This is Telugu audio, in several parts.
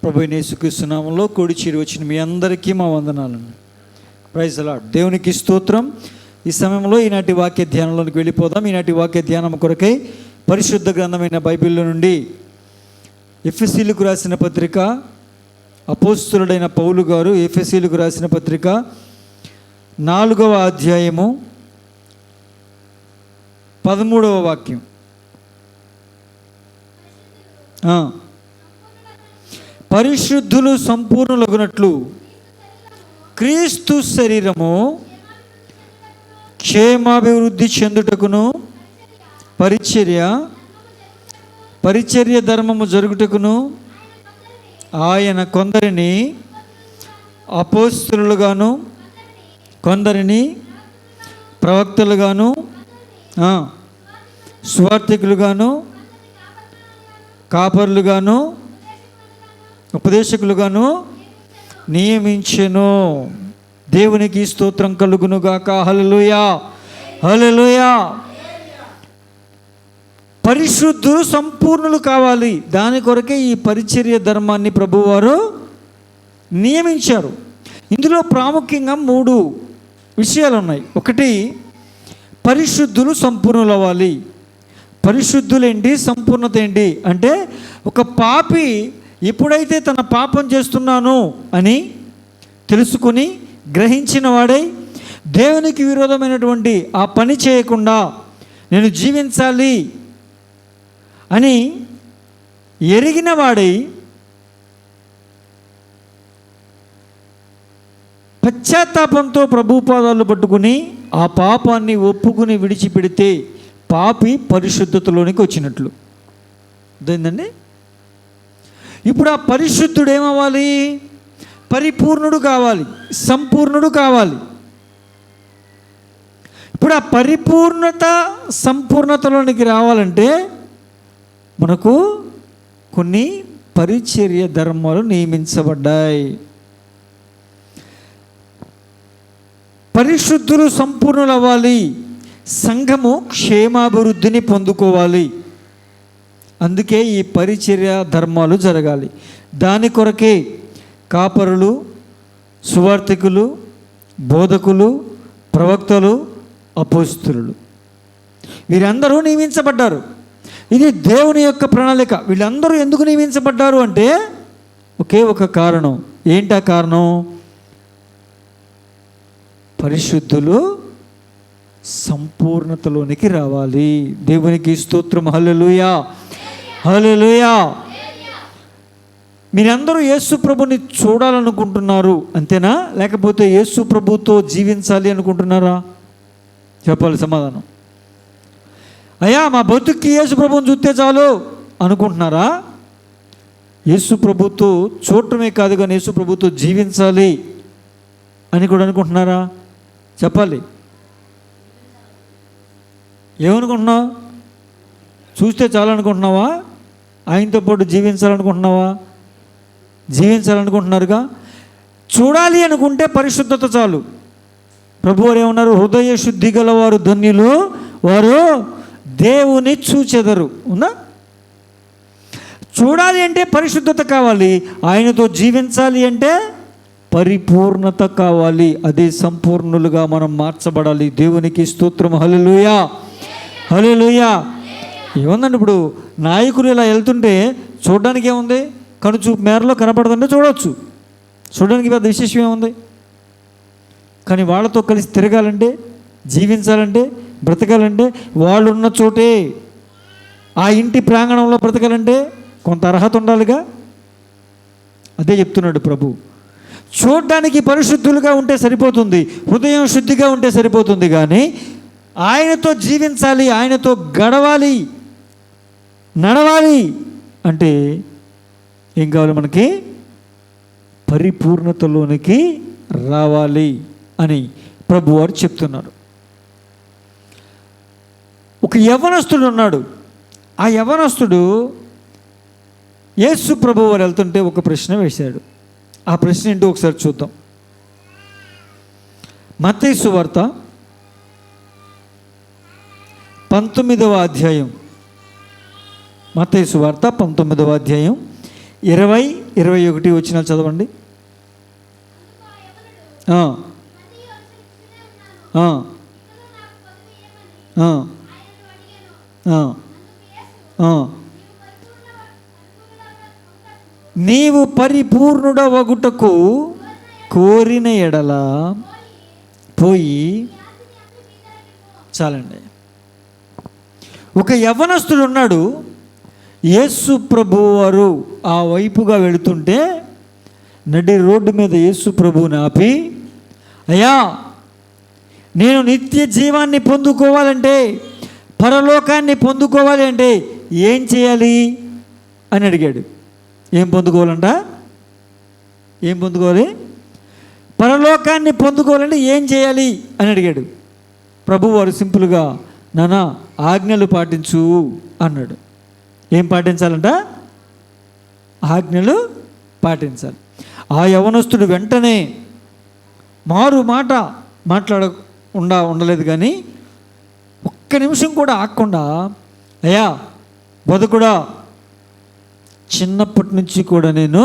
ప్రభువైన యేసుక్రీస్తు నామములో కూడి చేరి వచ్చిన మీ అందరికీ మా వందనాలను. Praise the lord. దేవునికి స్తోత్రం. ఈ సమయంలో ఈనాటి వాక్య ధ్యానంలోనికి వెళ్ళిపోదాం. ఈనాటి వాక్య ధ్యానం కొరకై పరిశుద్ధ గ్రంథమైన బైబిల్లో నుండి ఎఫెసీయులకు రాసిన పత్రిక, అపోస్తలుడైన పౌలు గారు ఎఫెసీయులకు రాసిన పత్రిక 4వ అధ్యాయము 13వ వాక్యం. పరిశుద్ధులు సంపూర్ణులగునట్లు క్రీస్తు శరీరము క్షేమాభివృద్ధి చెందుటకును పరిచర్య ధర్మము జరుగుటకును ఆయన కొందరిని అపోస్తలులుగాను కొందరిని ప్రవక్తలుగాను సువార్తికులుగాను కాపరులుగాను ఉపదేశకులుగాను నియమించెను. దేవునికి స్తోత్రం కలుగునుగాక. హల్లెలూయా, హల్లెలూయా. పరిశుద్ధులు సంపూర్ణులు కావాలి. దాని కొరకే ఈ పరిచర్య ధర్మాన్ని ప్రభువారు నియమించారు. ఇందులో ప్రాముఖ్యంగా 3 విషయాలు ఉన్నాయి. ఒకటి, పరిశుద్ధులు సంపూర్ణులు అవ్వాలి. పరిశుద్ధులేంటి, సంపూర్ణత ఏంటి అంటే, ఒక పాపి ఎప్పుడైతే తన పాపం చేస్తున్నాను అని తెలుసుకుని గ్రహించిన వాడై దేవునికి విరోధమైనటువంటి ఆ పని చేయకుండా నేను జీవించాలి అని ఎరిగిన వాడై పశ్చాత్తాపంతో ప్రభు పాదాలు పట్టుకుని ఆ పాపాన్ని ఒప్పుకుని విడిచిపెడితే పాపి పరిశుద్ధతలోనికి వచ్చినట్లు. అదేంటండి? ఇప్పుడు ఆ పరిశుద్ధుడు ఏమవ్వాలి? పరిపూర్ణుడు కావాలి, సంపూర్ణుడు కావాలి. ఇప్పుడు ఆ పరిపూర్ణత సంపూర్ణతలోనికి రావాలంటే మనకు కొన్ని పరిచర్య ధర్మాలు నియమించబడ్డాయి. పరిశుద్ధులు సంపూర్ణులు అవ్వాలి, సంఘము క్షేమాభివృద్ధిని పొందుకోవాలి. అందుకే ఈ పరిచర్య ధర్మాలు జరగాలి. దాని కొరకే కాపరులు, సువార్తికులు, బోధకులు, ప్రవక్తలు, అపోస్తలులు వీరందరూ నియమించబడ్డారు. ఇది దేవుని యొక్క ప్రణాళిక. వీళ్ళందరూ ఎందుకు నియమించబడ్డారు అంటే ఒకే ఒక కారణం. ఏంటా కారణం? పరిశుద్ధులు సంపూర్ణతలోనికి రావాలి. దేవునికి స్తోత్రం. హల్లెలూయా, హల్లెలూయా. మీరందరూ యేసు ప్రభుని చూడాలనుకుంటున్నారు అంతేనా? లేకపోతే యేసు ప్రభుతో జీవించాలి అనుకుంటున్నారా? చెప్పాలి సమాధానం. అయ్యా మా బతుక్కి యేసు ప్రభుని చూస్తే చాలు అనుకుంటున్నారా? యేసు ప్రభుతో చూడటమే కాదు కానీ యేసు ప్రభుతో జీవించాలి అని కూడా అనుకుంటున్నారా? చెప్పాలి. ఏమనుకుంటున్నావు? చూస్తే చాలనుకుంటున్నావా? ఆయనతో పాటు జీవించాలనుకుంటున్నావా? జీవించాలనుకుంటున్నారుగా. చూడాలి అనుకుంటే పరిశుద్ధత చాలు. ప్రభువారు ఏమన్నారు? హృదయ శుద్ధి గలవారు ధన్యులు, వారు దేవుని చూచెదరు. ఉందా? చూడాలి అంటే పరిశుద్ధత కావాలి. ఆయనతో జీవించాలి అంటే పరిపూర్ణత కావాలి. అదే సంపూర్ణులుగా మనం మార్చబడాలి. దేవునికి స్తోత్రం. హల్లెలూయా, హల్లెలూయా. ఏముందండి, ఇప్పుడు నాయకులు ఇలా వెళ్తుంటే చూడడానికి ఏముంది? కనుచూపు మేరలో కనపడుతుంటే చూడవచ్చు. చూడడానికి పెద్ద విశేషం ఏముంది? కానీ వాళ్ళతో కలిసి తిరగాలంటే, జీవించాలంటే, బ్రతకాలంటే వాళ్ళు ఉన్న చోటే, ఆ ఇంటి ప్రాంగణంలో బ్రతకాలంటే కొంత అర్హత ఉండాలిగా. అదే చెప్తున్నాడు ప్రభు. చూడడానికి పరిశుద్ధులుగా ఉంటే సరిపోతుంది, హృదయం శుద్ధిగా ఉంటే సరిపోతుంది. కానీ ఆయనతో జీవించాలి, ఆయనతో గడవాలి, నడవాలి అంటే ఏం కావాలి? మనకి పరిపూర్ణతలోనికి రావాలి అని ప్రభువారు చెప్తున్నారు. ఒక యవ్వనస్తుడు ఉన్నాడు. ఆ యవ్వనస్తుడు యేసు ప్రభువారు వెళ్తుంటే ఒక ప్రశ్న వేశాడు. ఆ ప్రశ్న ఏంటో ఒకసారి చూద్దాం. మత్తయి సువార్త 19వ అధ్యాయం, మత్తయి సువార్త 19వ అధ్యాయం 20-21 వచనాలు చదవండి. నీవు పరిపూర్ణుడవగుటకు కోరిన ఎడల పోయి. చాలండి. ఒక యవ్వనస్తుడు ఉన్నాడు. యేసు ప్రభువు వారు ఆ వైపుగా వెళుతుంటే నడి రోడ్డు మీద యేసు ప్రభువుని ఆపి, అయ్యా, నేను నిత్య జీవాన్ని పొందుకోవాలంటే, పరలోకాన్ని పొందుకోవాలి అంటే ఏం చేయాలి అని అడిగాడు. ఏం పొందుకోవాలంట? ఏం పొందుకోవాలి? పరలోకాన్ని పొందుకోవాలంటే ఏం చేయాలి అని అడిగాడు. ప్రభువు వారు సింపుల్గా, నాన్న ఆజ్ఞలు పాటించు అన్నాడు. ఏం పాటించాలంట? ఆజ్ఞలు పాటించాలి. ఆ యవనస్తుడు వెంటనే మారు మాట ఉండలేదు, కానీ ఒక్క నిమిషం కూడా ఆగకుండా, అయ్యా బతుకుడా, చిన్నప్పటి నుంచి కూడా నేను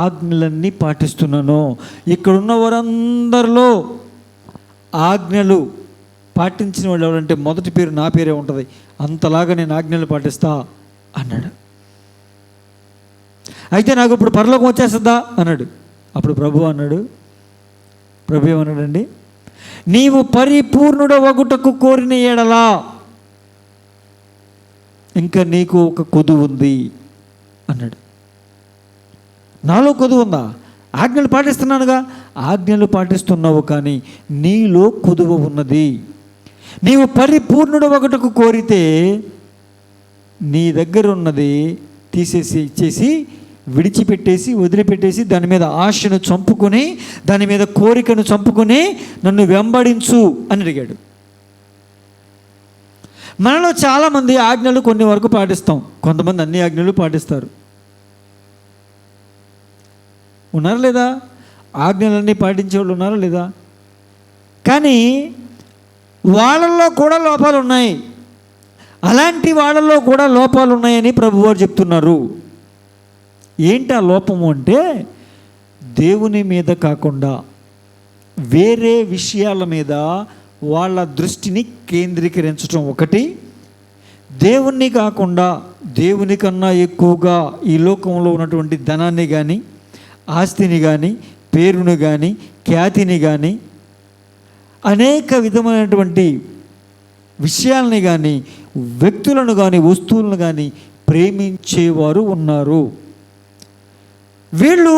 ఆజ్ఞలన్నీ పాటిస్తున్నాను. ఇక్కడున్న వారందరిలో ఆజ్ఞలు పాటించిన వాళ్ళు ఎవరంటే మొదటి పేరు నా పేరే ఉంటుంది, అంతలాగా నేను ఆజ్ఞలు పాటిస్తా అన్నాడు. అయితే నాకు ఇప్పుడు పరలోకం వచ్చేస్తుందా అన్నాడు. అప్పుడు ప్రభు ఏమన్నాడండి? నీవు పరిపూర్ణుడవగుటకు కోరిన ఎడలా ఇంకా నీకు ఒక కొదువు ఉంది అన్నాడు. నాలో కొదువు ఉందా? ఆజ్ఞలు పాటిస్తున్నానుగా. ఆజ్ఞలు పాటిస్తున్నావు, కానీ నీలో కొదువు ఉన్నది. నీవు పరిపూర్ణుడవగుటకు కోరితే నీ దగ్గర ఉన్నది తీసేసి ఇచ్చేసి, విడిచిపెట్టేసి, వదిలిపెట్టేసి, దాని మీద ఆశను చంపుకొని, దాని మీద కోరికను చంపుకొని నన్ను వెంబడించు అని అడిగాడు. మనలో చాలామంది ఆజ్ఞలు కొన్ని వరకు పాటిస్తాం, కొంతమంది అన్ని ఆజ్ఞలు పాటిస్తారు. ఉన్నారా లేదా? ఆజ్ఞలన్నీ పాటించేవాళ్ళు ఉన్నారా లేదా? కానీ వాళ్ళల్లో కూడా లోపాలు ఉన్నాయి. అలాంటి వాళ్ళల్లో కూడా లోపాలు ఉన్నాయని ప్రభువారు చెప్తున్నారు. ఏంటి ఆ లోపము అంటే, దేవుని మీద కాకుండా వేరే విషయాల మీద వాళ్ళ దృష్టిని కేంద్రీకరించడం ఒకటి, దేవుణ్ణి కాకుండా దేవుని కన్నా ఎక్కువగా ఈ లోకంలో ఉన్నటువంటి ధనాన్ని కానీ, ఆస్తిని కానీ, పేరును కానీ, ఖ్యాతిని కానీ, అనేక విధమైనటువంటి విషయాలని కానీ, వ్యక్తులను కానీ, వస్తువులను కానీ ప్రేమించేవారు ఉన్నారు. వీళ్ళు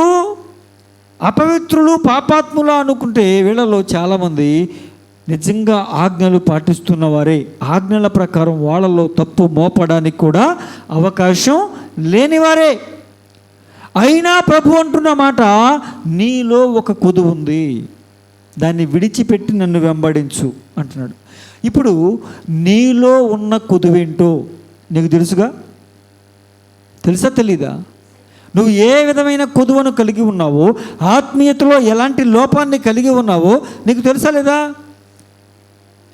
అపవిత్రులు, పాపాత్ములు అనుకుంటే వీళ్ళలో చాలామంది నిజంగా ఆజ్ఞలు పాటిస్తున్న వారే. ఆజ్ఞల ప్రకారం వాళ్ళలో తప్పు మోపడానికి కూడా అవకాశం లేనివారే. అయినా ప్రభు అంటున్న మాట, నీలో ఒక కొదువు ఉంది, దాన్ని విడిచిపెట్టి నన్ను వెంబడించు అంటున్నాడు. ఇప్పుడు నీలో ఉన్న కొదువేంటో నీకు తెలుసా తెలీదా? నువ్వు ఏ విధమైన కొదువను కలిగి ఉన్నావో, ఆత్మీయతలో ఎలాంటి లోపాన్ని కలిగి ఉన్నావో నీకు తెలుసా లేదా?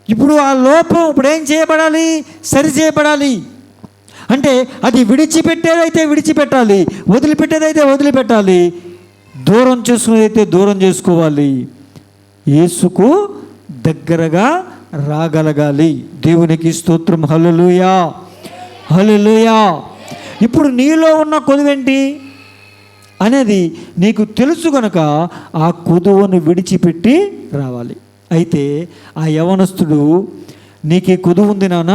ఇప్పుడు ఆ లోపం ఇప్పుడు ఏం చేయబడాలి? సరి చేయబడాలి. అంటే అది విడిచిపెట్టేదైతే విడిచిపెట్టాలి, వదిలిపెట్టేదైతే వదిలిపెట్టాలి, దూరం చేసుకునేదైతే దూరం చేసుకోవాలి. యేసుకు దగ్గరగా రాగలగాలి. దేవునికి స్తోత్రం. హల్లెలూయా, హల్లెలూయా. ఇప్పుడు నీలో ఉన్న కొదువేంటి అనేది నీకు తెలుసు కనుక ఆ కొదువును విడిచిపెట్టి రావాలి. అయితే ఆ యవనస్తుడు, నీకు కొదువు ఉంది నాన్న,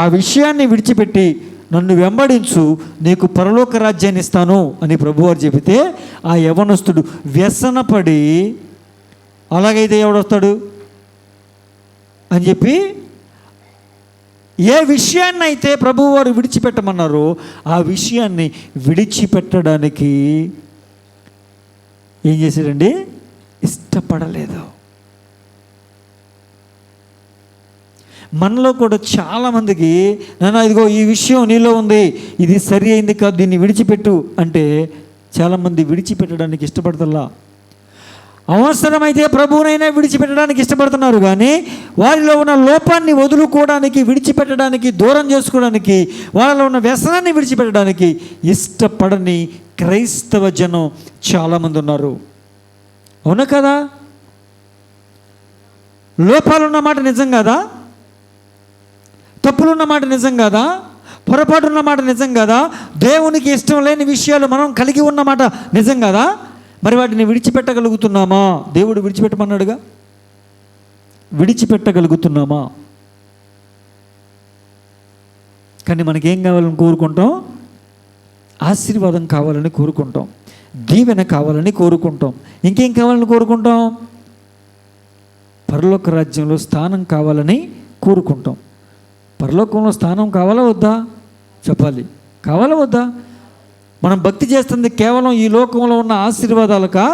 ఆ విషయాన్ని విడిచిపెట్టి నన్ను వెంబడించు, నీకు పరలోక రాజ్యాన్ని ఇస్తాను అని ప్రభువారు చెబితే ఆ యవనస్తుడు వ్యసనపడి, అలాగైతే ఎవడొస్తాడు అని చెప్పి ఏ విషయాన్ని అయితే ప్రభువారు విడిచిపెట్టమన్నారో ఆ విషయాన్ని విడిచిపెట్టడానికి ఏం చేశాడండి? ఇష్టపడలేదు. మనలో కూడా చాలామందికి, నాన్న ఇదిగో ఈ విషయం నీలో ఉంది, ఇది సరి అయింది కాదు, దీన్ని విడిచిపెట్టు అంటే చాలామంది విడిచిపెట్టడానికి ఇష్టపడతల్లా. అవసరమైతే ప్రభువునైనా విడిచిపెట్టడానికి ఇష్టపడుతున్నారు, కానీ వారిలో ఉన్న లోపాన్ని వదులుకోవడానికి, విడిచిపెట్టడానికి, దూరం చేసుకోవడానికి, వాళ్ళలో ఉన్న వ్యసనాన్ని విడిచిపెట్టడానికి ఇష్టపడని క్రైస్తవ జనం చాలామంది ఉన్నారు. అవునా కదా? లోపాలున్న మాట నిజం కాదా? తప్పులున్న మాట నిజం కాదా? పొరపాటున్న మాట నిజం కాదా? దేవునికి ఇష్టం లేని విషయాలు మనం కలిగి ఉన్న మాట నిజం కాదా? మరి వాటిని విడిచిపెట్టగలుగుతున్నామా? దేవుడు విడిచిపెట్టమన్నాడుగా. విడిచిపెట్టగలుగుతున్నామా? కానీ మనకేం కావాలని కోరుకుంటాం? ఆశీర్వాదం కావాలని కోరుకుంటాం, దీవెన కావాలని కోరుకుంటాం. ఇంకేం కావాలని కోరుకుంటాం? పరలోక రాజ్యంలో స్థానం కావాలని కోరుకుంటాం. పరలోకంలో స్థానం కావాలా వద్దా? చెప్పాలి. కావాలా వద్దా? మనం భక్తి చేస్తుంది కేవలం ఈ లోకంలో ఉన్న ఆశీర్వాదాలకా?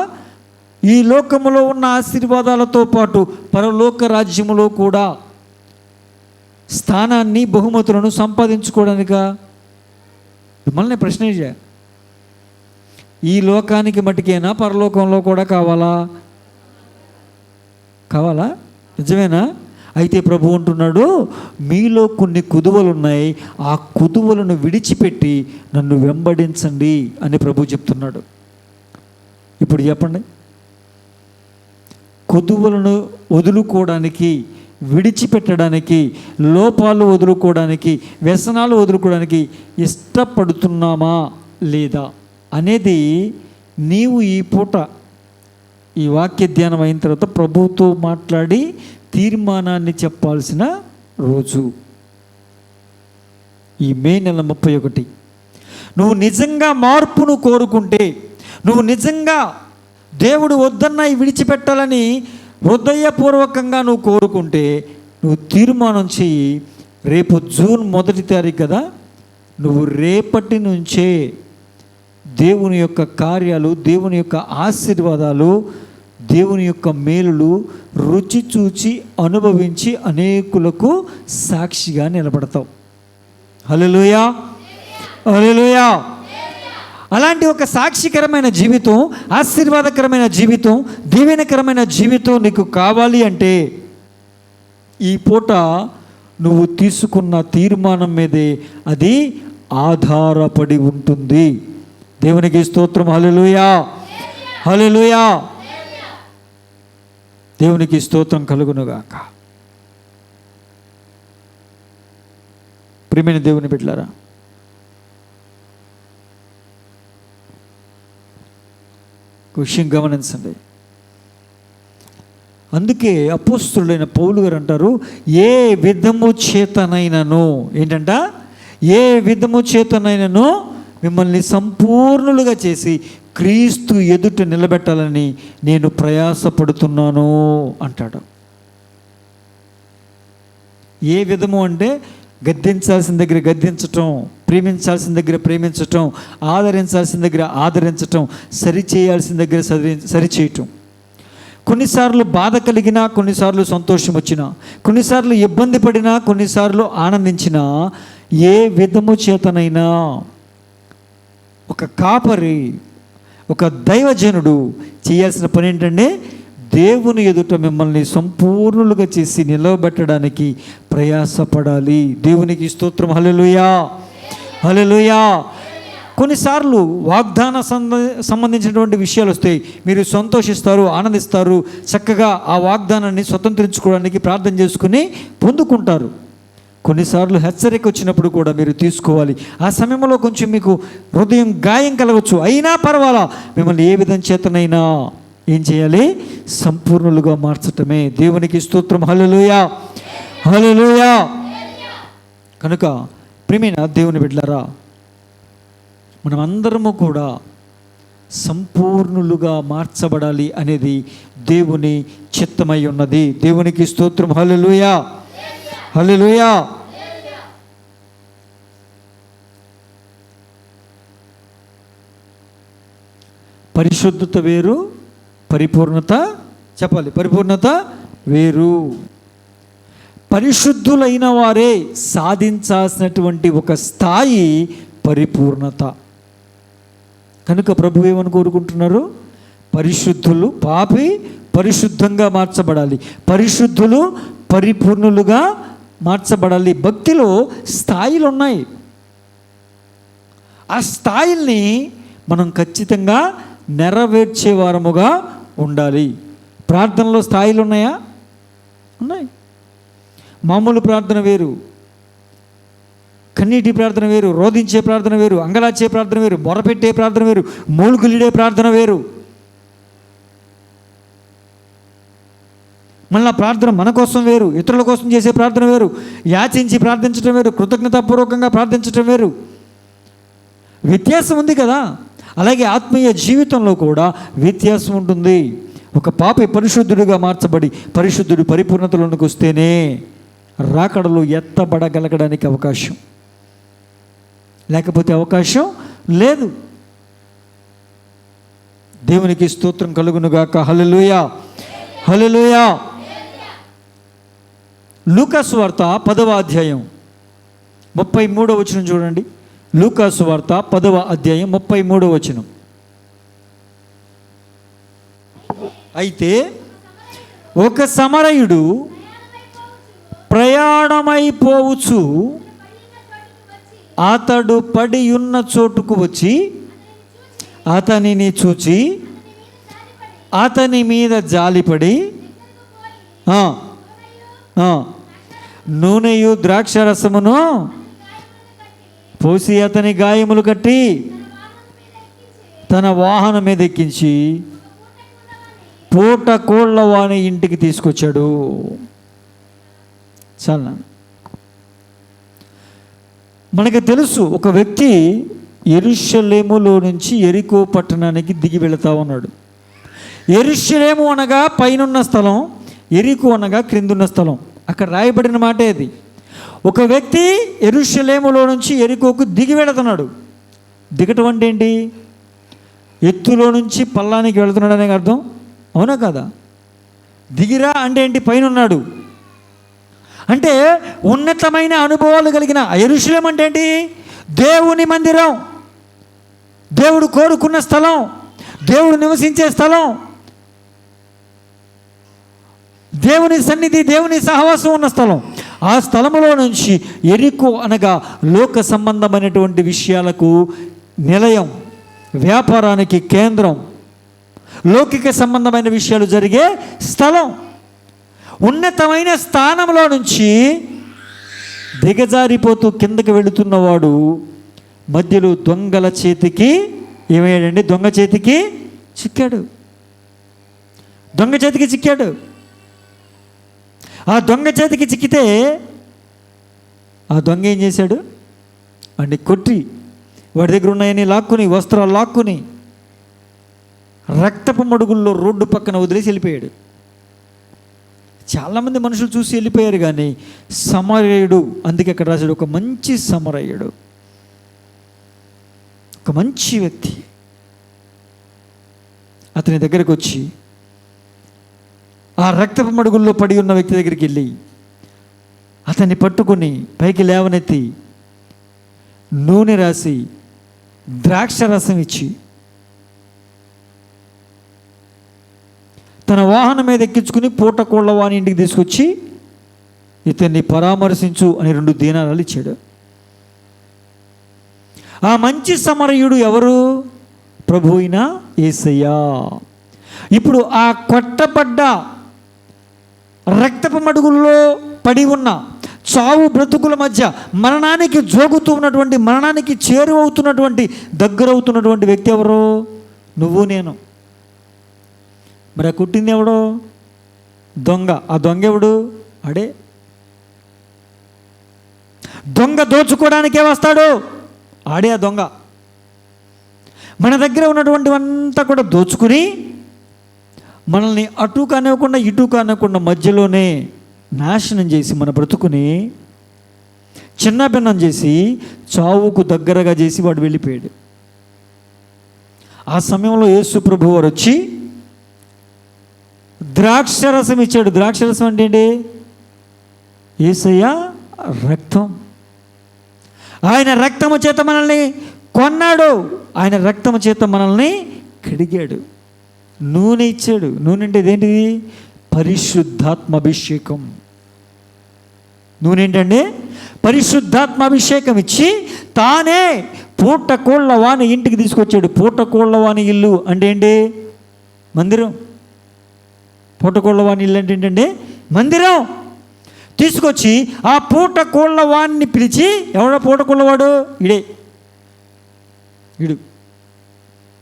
ఈ లోకంలో ఉన్న ఆశీర్వాదాలతో పాటు పరలోక రాజ్యములో కూడా స్థానాన్ని, బహుమతులను సంపాదించుకోవడానికా? మిమ్మల్ని ప్రశ్న చేయ. ఈ లోకానికి మటుకేనా? పరలోకంలో కూడా కావాలా? కావాలా? నిజమేనా? అయితే ప్రభు అంటున్నాడు, మీలో కొన్ని కుదువలు ఉన్నాయి, ఆ కుదువలను విడిచిపెట్టి నన్ను వెంబడించండి అని ప్రభు చెప్తున్నాడు. ఇప్పుడు చెప్పండి, కుదువలను వదులుకోవడానికి, విడిచిపెట్టడానికి, లోపాలు వదులుకోవడానికి, వ్యసనాలు వదులుకోవడానికి ఇష్టపడుతున్నామా లేదా అనేది నీవు ఈ పూట ఈ వాక్య ధ్యానం అయిన తర్వాత ప్రభువుతో మాట్లాడి తీర్మానాన్ని చెప్పాల్సిన రోజు ఈ మే నెల 31. నువ్వు నిజంగా మార్పును కోరుకుంటే, నువ్వు నిజంగా దేవుడు వద్దన్న విడిచిపెట్టాలని హృదయపూర్వకంగా నువ్వు కోరుకుంటే, నువ్వు తీర్మానం చెయ్యి. రేపు జూన్ 1 తారీఖు కదా, నువ్వు రేపటి నుంచే దేవుని యొక్క కార్యాలు, దేవుని యొక్క ఆశీర్వాదాలు, దేవుని యొక్క మేలులు రుచి చూచి అనుభవించి అనేకులకు సాక్షిగా నిలబడతావు. హల్లెలూయా, హల్లెలూయా. అలాంటి ఒక సాక్షికరమైన జీవితం, ఆశీర్వాదకరమైన జీవితం, దీవెనకరమైన జీవితం నీకు కావాలి అంటే ఈ పూట నువ్వు తీసుకున్న తీర్మానం మీదే అది ఆధారపడి ఉంటుంది. దేవునికి స్తోత్రం. హల్లెలూయా, హల్లెలూయా. దేవునికి స్తోత్రం కలుగునుగాక. ప్రియమైన దేవుని బిడ్డలారా, విషయం గమనించండి. అందుకే అపోస్తలుడైన పౌలు గారు అంటారు, ఏ విధము చేతనైనను, ఏంటంట, ఏ విధము చేతనైనను మిమ్మల్ని సంపూర్ణులుగా చేసి క్రీస్తు ఎదుట నిలబెట్టాలని నేను ప్రయాసపడుతున్నాను అంటాడు. ఏ విధము అంటే గద్దించాల్సిన దగ్గర గద్దించటం, ప్రేమించాల్సిన దగ్గర ప్రేమించటం, ఆదరించాల్సిన దగ్గర ఆదరించటం, సరిచేయాల్సిన దగ్గర సరిచేయటం. కొన్నిసార్లు బాధ కలిగినా, కొన్నిసార్లు సంతోషం వచ్చినా, కొన్నిసార్లు ఇబ్బంది పడినా, కొన్నిసార్లు ఆనందించినా, ఏ విధము చేతనైనా ఒక కాపరి, ఒక దైవజనుడు చేయాల్సిన పని ఏంటంటే, దేవుని ఎదుట మిమ్మల్ని సంపూర్ణులుగా చేసి నిలవబెట్టడానికి ప్రయాసపడాలి. దేవునికి స్తోత్రం. హల్లెలూయా, హల్లెలూయా. కొన్నిసార్లు వాగ్దాన సంబంధించినటువంటి విషయాలు వస్తాయి. మీరు సంతోషిస్తారు, ఆనందిస్తారు, చక్కగా ఆ వాగ్దానాన్ని స్వతంత్రించుకోవడానికి ప్రార్థన చేసుకుని పొందుకుంటారు. కొన్నిసార్లు హెచ్చరిక వచ్చినప్పుడు కూడా మీరు తీసుకోవాలి. ఆ సమయంలో కొంచెం మీకు హృదయం గాయం కలగవచ్చు, అయినా పర్వాలా, మిమ్మల్ని ఏ విధం చేతనైనా ఏం చేయాలి? సంపూర్ణులుగా మార్చటమే. దేవునికి స్తోత్రం. హల్లెలూయా, హల్లెలూయా. కనుక ప్రియమైన దేవుని బిడ్డలారా, మనమందరము కూడా సంపూర్ణులుగా మార్చబడాలి అనేది దేవుని చిత్తమై ఉన్నది. దేవునికి స్తోత్రం. హల్లెలూయా, హల్లెలూయా. పరిశుద్ధత వేరు, పరిపూర్ణత, చెప్పాలి, పరిపూర్ణత వేరు. పరిశుద్ధులైన వారే సాధించాల్సినటువంటి ఒక స్థాయి పరిపూర్ణత. కనుక ప్రభు ఏమని కోరుకుంటున్నారు? పరిశుద్ధులు, పాపి పరిశుద్ధంగా మార్చబడాలి, పరిశుద్ధులు పరిపూర్ణులుగా మార్చబడాలి. భక్తిలో స్థాయిలు ఉన్నాయి. ఆ స్థాయిల్ని మనం ఖచ్చితంగా నెరవేర్చే వారముగా ఉండాలి. ప్రార్థనలో స్థాయిలు ఉన్నాయా? ఉన్నాయి. మామూలు ప్రార్థన వేరు, కన్నీటి ప్రార్థన వేరు, రోధించే ప్రార్థన వేరు, అంగలార్చే ప్రార్థన వేరు, మొరపెట్టే ప్రార్థన వేరు, మూలుగులిడే ప్రార్థన వేరు. మళ్ళీ ప్రార్థన మన కోసం వేరు, ఇతరుల కోసం చేసే ప్రార్థన వేరు, యాచించి ప్రార్థించడం వేరు, కృతజ్ఞతాపూర్వకంగా ప్రార్థించడం వేరు. వ్యత్యాసం ఉంది కదా. అలాగే ఆత్మీయ జీవితంలో కూడా వ్యత్యాసం ఉంటుంది. ఒక పాపి పరిశుద్ధుడిగా మార్చబడి పరిశుద్ధుడు పరిపూర్ణతలోనికి వస్తేనే రాకడలో ఎత్తబడగలగడానికి అవకాశం, లేకపోతే అవకాశం లేదు. దేవునికి స్తోత్రం కలుగునుగాక. హల్లెలూయా, హల్లెలూయా. లూకాసు వార్త 10వ అధ్యాయం 33వ వచనం చూడండి. లూకాసు వార్త 10వ అధ్యాయం 33వ వచనం. అయితే ఒక సమరయుడు ప్రయాణమైపోవచ్చు అతడు పడి ఉన్న చోటుకు వచ్చి అతనిని చూచి అతని మీద జాలిపడి నూనెయు ద్రాక్షరసమును పోసి అతని గాయములు కట్టి తన వాహనం మీద ఎక్కించి పూట కోళ్ళ వాని ఇంటికి తీసుకొచ్చాడు. చాలా మనకి తెలుసు, ఒక వ్యక్తి యెరూషలేములో నుంచి యెరికో పట్టణానికి దిగి వెళుతూ ఉన్నాడు. యెరూషలేము అనగా పైనున్న స్థలం, యెరికో అనగా క్రిందున్న స్థలం. అక్కడ రాయబడిన మాట ఇది. ఒక వ్యక్తి యెరూషలేములో నుంచి యెరికోకు దిగి వెళుతున్నాడు. దిగటం అంటే ఏంటి? ఎత్తులో నుంచి పల్లానికి వెళుతున్నాడు అనే అర్థం, అవునా కదా? దిగిరా అంటే ఏంటి? పైన ఉన్నాడు అంటే ఉన్నతమైన అనుభవాలు కలిగిన. యెరూషలేం అంటే ఏంటి? దేవుని మందిరం, దేవుడు కోరుకున్న స్థలం, దేవుడు నివసించే స్థలం, దేవుని సన్నిధి, దేవుని సహవాసం ఉన్న స్థలం. ఆ స్థలములో నుంచి యెరికో అనగా లోక సంబంధమైనటువంటి విషయాలకు నిలయం, వ్యాపారానికి కేంద్రం, లౌకిక సంబంధమైన విషయాలు జరిగే స్థలం. ఉన్నతమైన స్థానంలో నుంచి దిగజారిపోతూ కిందకి వెళుతున్నవాడు మధ్యలో దొంగల చేతికి ఏమయ్యాడండి? దొంగ చేతికి చిక్కాడు. దొంగ చేతికి చిక్కాడు. ఆ దొంగ చేతికి చిక్కితే ఆ దొంగ ఏం చేశాడు? వాడిని కొట్టి వాడి దగ్గర ఉన్నాయని లాక్కుని, వస్త్రాలు లాక్కుని రక్తపు మడుగుల్లో రోడ్డు పక్కన వదిలేసి వెళ్ళిపోయాడు. చాలామంది మనుషులు చూసి వెళ్ళిపోయారు, కానీ సమరయుడు, అందుకే అక్కడ రాశాడు, ఒక మంచి సమరయుడు, ఒక మంచి వ్యక్తి అతని దగ్గరకు వచ్చి ఆ రక్తపు మడుగుల్లో పడి ఉన్న వ్యక్తి దగ్గరికి వెళ్ళి అతన్ని పట్టుకొని పైకి లేవనెత్తి నూనె రాసి ద్రాక్ష రసం ఇచ్చి తన వాహనం మీద ఎక్కించుకుని పూట కోళ్ళ వాని ఇంటికి తీసుకొచ్చి ఇతన్ని పరామర్శించు అని 2 దీనారాలు ఇచ్చాడు. ఆ మంచి సమరయుడు ఎవరు? ప్రభు అయిన యేసయ్య. ఇప్పుడు ఆ కొట్టబడ్డ రక్తపు మడుగుల్లో పడి ఉన్న చావు బ్రతుకుల మధ్య మరణానికి జోగుతూ ఉన్నటువంటి, మరణానికి చేరువవుతున్నటువంటి, దగ్గరవుతున్నటువంటి వ్యక్తి ఎవరు? నువ్వు నేను. మరి ఆ కుట్టింది ఎవడో? దొంగ. ఆ దొంగ ఎవడు? అడే దొంగ. దోచుకోవడానికే వస్తాడు, ఆడే ఆ దొంగ. మన దగ్గర ఉన్నటువంటివంతా కూడా దోచుకుని మనల్ని అటు కానివ్వకుండా ఇటు కానివ్వకుండా మధ్యలోనే నాశనం చేసి మన బ్రతుకుని చిన్నభిన్నం చేసి చావుకు దగ్గరగా చేసి వాడు వెళ్ళిపోయాడు. ఆ సమయంలో యేసు ప్రభు వారు వచ్చి ద్రాక్షరసం ఇచ్చాడు. ద్రాక్షరసం అంటే ఏంటి? యేసయ్య రక్తం. ఆయన రక్తము చేత మనల్ని కొన్నాడు, ఆయన రక్తము చేత మనల్ని కడిగాడు. నూనె ఇచ్చాడు. నూనె అంటే ఇదేంటిది? పరిశుద్ధాత్మ అభిషేకం. నూనె ఏంటండి? పరిశుద్ధాత్మ అభిషేకం ఇచ్చి తానే పూటకోళ్ళ వాని ఇంటికి తీసుకొచ్చాడు. పూటకోళ్ళ వాని ఇల్లు అంటే ఏంటి? మందిరం. పూటకోళ్ళ వాని ఇల్లు అంటే ఏంటంటే మందిరం. తీసుకొచ్చి ఆ పూటకోళ్ళ వాడిని పిలిచి, ఎవడో పూటకోళ్ళవాడు? వీడు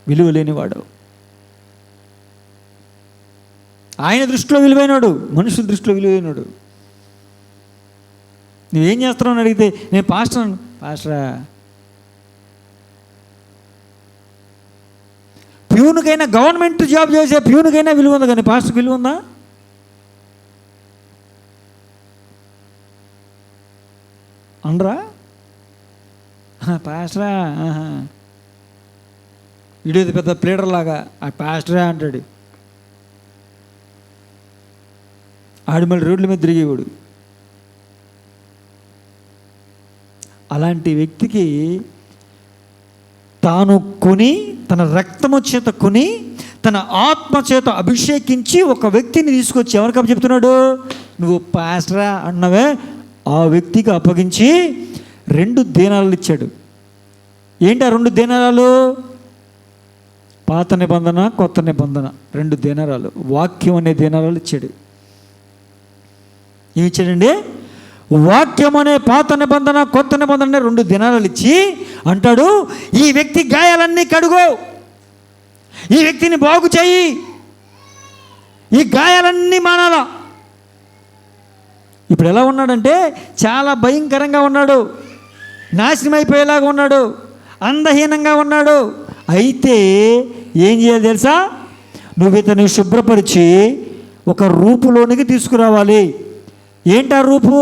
విలువ లేనివాడు. ఆయన దృష్టిలో విలువైనవాడు, మనుషుల దృష్టిలో విలువైనవాడు. నువ్వేం చేస్తున్నావు అని అడిగితే నేను పాస్టరా. ప్యూన్కైనా, గవర్నమెంట్ జాబ్ చేసే ప్యూన్కైనా విలువ ఉంది, కానీ పాస్టర్కి విలువ ఉందా? అనరా? పాస్టరా, వీడేది పెద్ద ప్లేడర్ లాగా ఆ పాస్టరా అంటాడు. ఆడు మళ్ళీ రోడ్ల మీద తిరిగేవాడు. అలాంటి వ్యక్తికి తాను కొని, తన రక్తము చేత కొని, తన ఆత్మ చేత అభిషేకించి ఒక వ్యక్తిని తీసుకొచ్చి ఎవరికి చెప్తున్నాడు? నువ్వు పాస్టరా అన్నవే ఆ వ్యక్తికి అప్పగించి 2 దేనాలు ఇచ్చాడు. ఏంటి ఆ 2 దేనారాలు? పాత నిబంధన, కొత్త నిబంధన 2 దేనారాలు. వాక్యం అనే దేనారాలు ఇచ్చాడు. ఏమి ఇచ్చాడండి? వాక్యం అనే పాత నిబంధన, కొత్త నిబంధన 2 దినాలు ఇచ్చి అంటాడు, ఈ వ్యక్తి గాయాలన్నీ కడుగు, ఈ వ్యక్తిని బాగు చేయి, ఈ గాయాలన్నీ మానాలా. ఇప్పుడు ఎలా ఉన్నాడంటే చాలా భయంకరంగా ఉన్నాడు, నాశనం అయిపోయేలాగా ఉన్నాడు, అందహీనంగా ఉన్నాడు. అయితే ఏం చేయాలి తెలుసా? నువ్వు ఇతన్ని శుభ్రపరిచి ఒక రూపులోనికి తీసుకురావాలి. ఏంటా రూపు?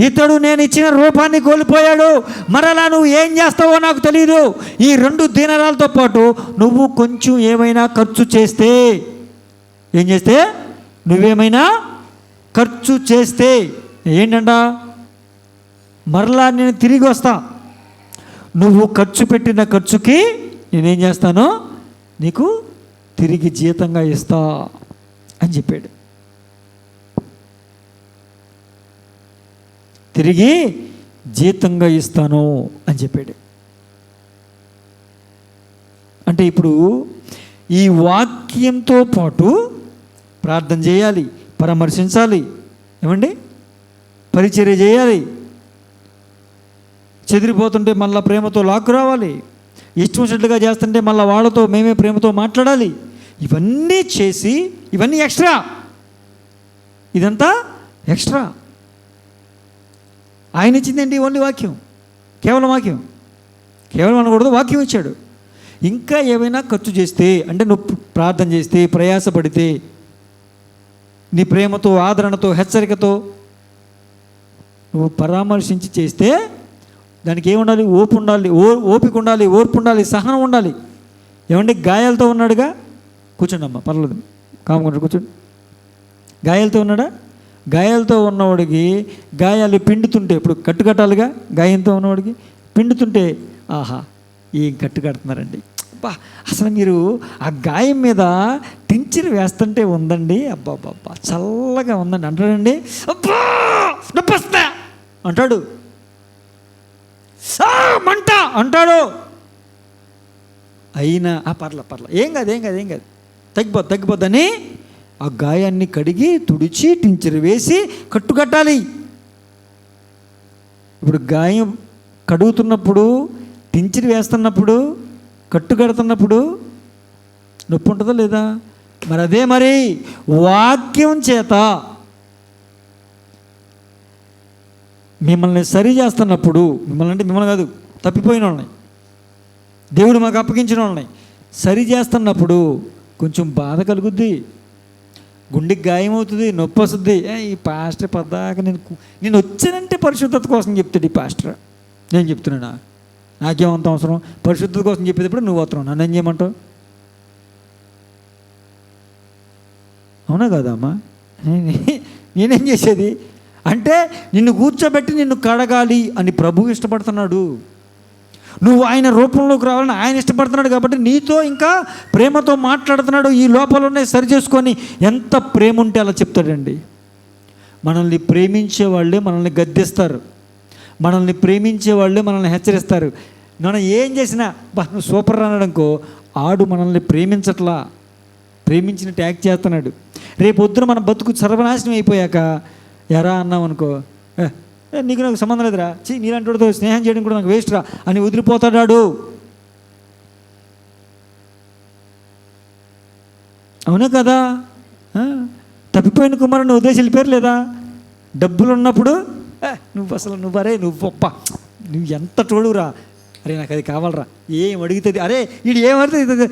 ఇతడు నేను ఇచ్చిన రూపాన్ని కోల్పోయాడు, మరలా నువ్వు ఏం చేస్తావో నాకు తెలియదు. ఈ 2 దినారాలతో పాటు నువ్వు కొంచెం ఏమైనా ఖర్చు చేస్తే, ఏం చేస్తే? నువ్వేమైనా ఖర్చు చేస్తే ఏంటంట? మరలా నేను తిరిగి వస్తా, నువ్వు ఖర్చు పెట్టిన ఖర్చుకి నేనేం చేస్తాను? నీకు తిరిగి జీతంగా ఇస్తా అని చెప్పాడు. తిరిగి జీతంగా ఇస్తాను అని చెప్పాడు. అంటే ఇప్పుడు ఈ వాక్యంతో పాటు ప్రార్థన చేయాలి, పరామర్శించాలి, ఏమండి, పరిచర్య చేయాలి, చెదిరిపోతుంటే మళ్ళీ ప్రేమతో లాక్కు రావాలి, ఇష్టం వచ్చినట్లుగా చేస్తుంటే మళ్ళీ వాళ్ళతో మేమే ప్రేమతో మాట్లాడాలి. ఇవన్నీ చేసి, ఇవన్నీ ఎక్స్ట్రా, ఇదంతా ఎక్స్ట్రా. ఆయన ఇచ్చిందేంటి? ఓన్లీ వాక్యం, కేవలం వాక్యం. కేవలం అనకూడదు, వాక్యం ఇచ్చాడు. ఇంకా ఏమైనా ఖర్చు చేస్తే, అంటే నువ్వు ప్రార్థన చేస్తే, ప్రయాసపడితే, నీ ప్రేమతో, ఆదరణతో, హెచ్చరికతో నువ్వు పరామర్శించి చేస్తే దానికి ఏముండాలి? ఓపు ఉండాలి, ఓపిక ఉండాలి, ఓర్పు ఉండాలి, సహనం ఉండాలి. ఏమంటే గాయాలతో ఉన్నాడుగా, కూర్చోండి అమ్మ, పర్లేదు, కాముకుంటాడు, కూర్చోండి. గాయాలతో ఉన్నాడా? గాయాలతో ఉన్నవాడికి గాయాలు పిండుతుంటే, ఇప్పుడు కట్టుకట్టాలిగా, గాయంతో ఉన్నవాడికి పిండుతుంటే, ఆహా ఏం కట్టు కడుతున్నారండి, అబ్బా అసలు మీరు ఆ గాయం మీద టించర్ వేస్తుంటే ఉందండి, అబ్బాబ్బా చల్లగా ఉందండి అంటాడండి. అబ్బా నొప్పిస్తా అంటాడు, మంట అంటాడు. అయినా పర్ల ఏం కాదు తగ్గిపోద్దని ఆ గాయాన్ని కడిగి తుడిచి టించర్ వేసి కట్టుకట్టాలి. ఇప్పుడు గాయం కడుగుతున్నప్పుడు, టించర్ వేస్తున్నప్పుడు, కట్టు కడుతున్నప్పుడు నొప్పి ఉంటుందా లేదా? మరి అదే మరి వాక్యం చేత మిమ్మల్ని సరి చేస్తున్నప్పుడు, మిమ్మల్ని కాదు, తప్పిపోయిన వాళ్ళని, దేవుడు మాకు అప్పగించిన వాళ్ళని సరి చేస్తున్నప్పుడు కొంచెం బాధ కలుగుద్ది, గుండెకి గాయం అవుతుంది, నొప్పి వస్తుంది. ఈ పాస్టర్ పద్దాక నేను వచ్చానంటే పరిశుద్ధత కోసం చెప్తాడు ఈ పాస్టర్. నేను చెప్తున్నానా? నాకేమంత అవసరం? పరిశుద్ధత కోసం చెప్పేటప్పుడు నువ్వు అవసరం, నన్ను ఏం చేయమంటావు? అవునా కదా అమ్మా? నేనేం చేసేది అంటే నిన్ను కూర్చోబెట్టి నిన్ను కడగాలి అని ప్రభువు ఇష్టపడుతున్నాడు. నువ్వు ఆయన రూపంలోకి రావాలని ఆయన ఇష్టపడుతున్నాడు కాబట్టి నీతో ఇంకా ప్రేమతో మాట్లాడుతున్నాడు. ఈ లోపాలనే సరి చేసుకొని ఎంత ప్రేమ ఉంటే అలా చెప్తాడండి. మనల్ని ప్రేమించే వాళ్ళే మనల్ని గద్దిస్తారు, మనల్ని ప్రేమించే వాళ్ళే మనల్ని హెచ్చరిస్తారు. మనం ఏం చేసినా నువ్వు సూపర్ అనడంకో ఆడు మనల్ని ప్రేమించట్లా, ప్రేమించినట్టు యాక్ట్ చేస్తున్నాడు. రేపు పొద్దున మన బతుకు సర్వనాశనం అయిపోయాక ఎరా అన్నాం అనుకో, నీకు నాకు సంబంధం లేదురా, నీలాంటి వాడితో స్నేహం చేయడం కూడా నాకు వేస్ట్ రా అని వదిలిపోతాడాడు. అవునా కదా? తప్పిపోయిన కుమారుని వదిలేసి వెళ్ళిపోయారు లేదా? డబ్బులు ఉన్నప్పుడు నువ్వు అసలు నువ్వు గొప్ప, నువ్వు ఎంత తోడురా, అరే నాకు అది కావాలరా, ఏం అడుగుతుంది, అరే వీడు ఏం అడుగుతుంది,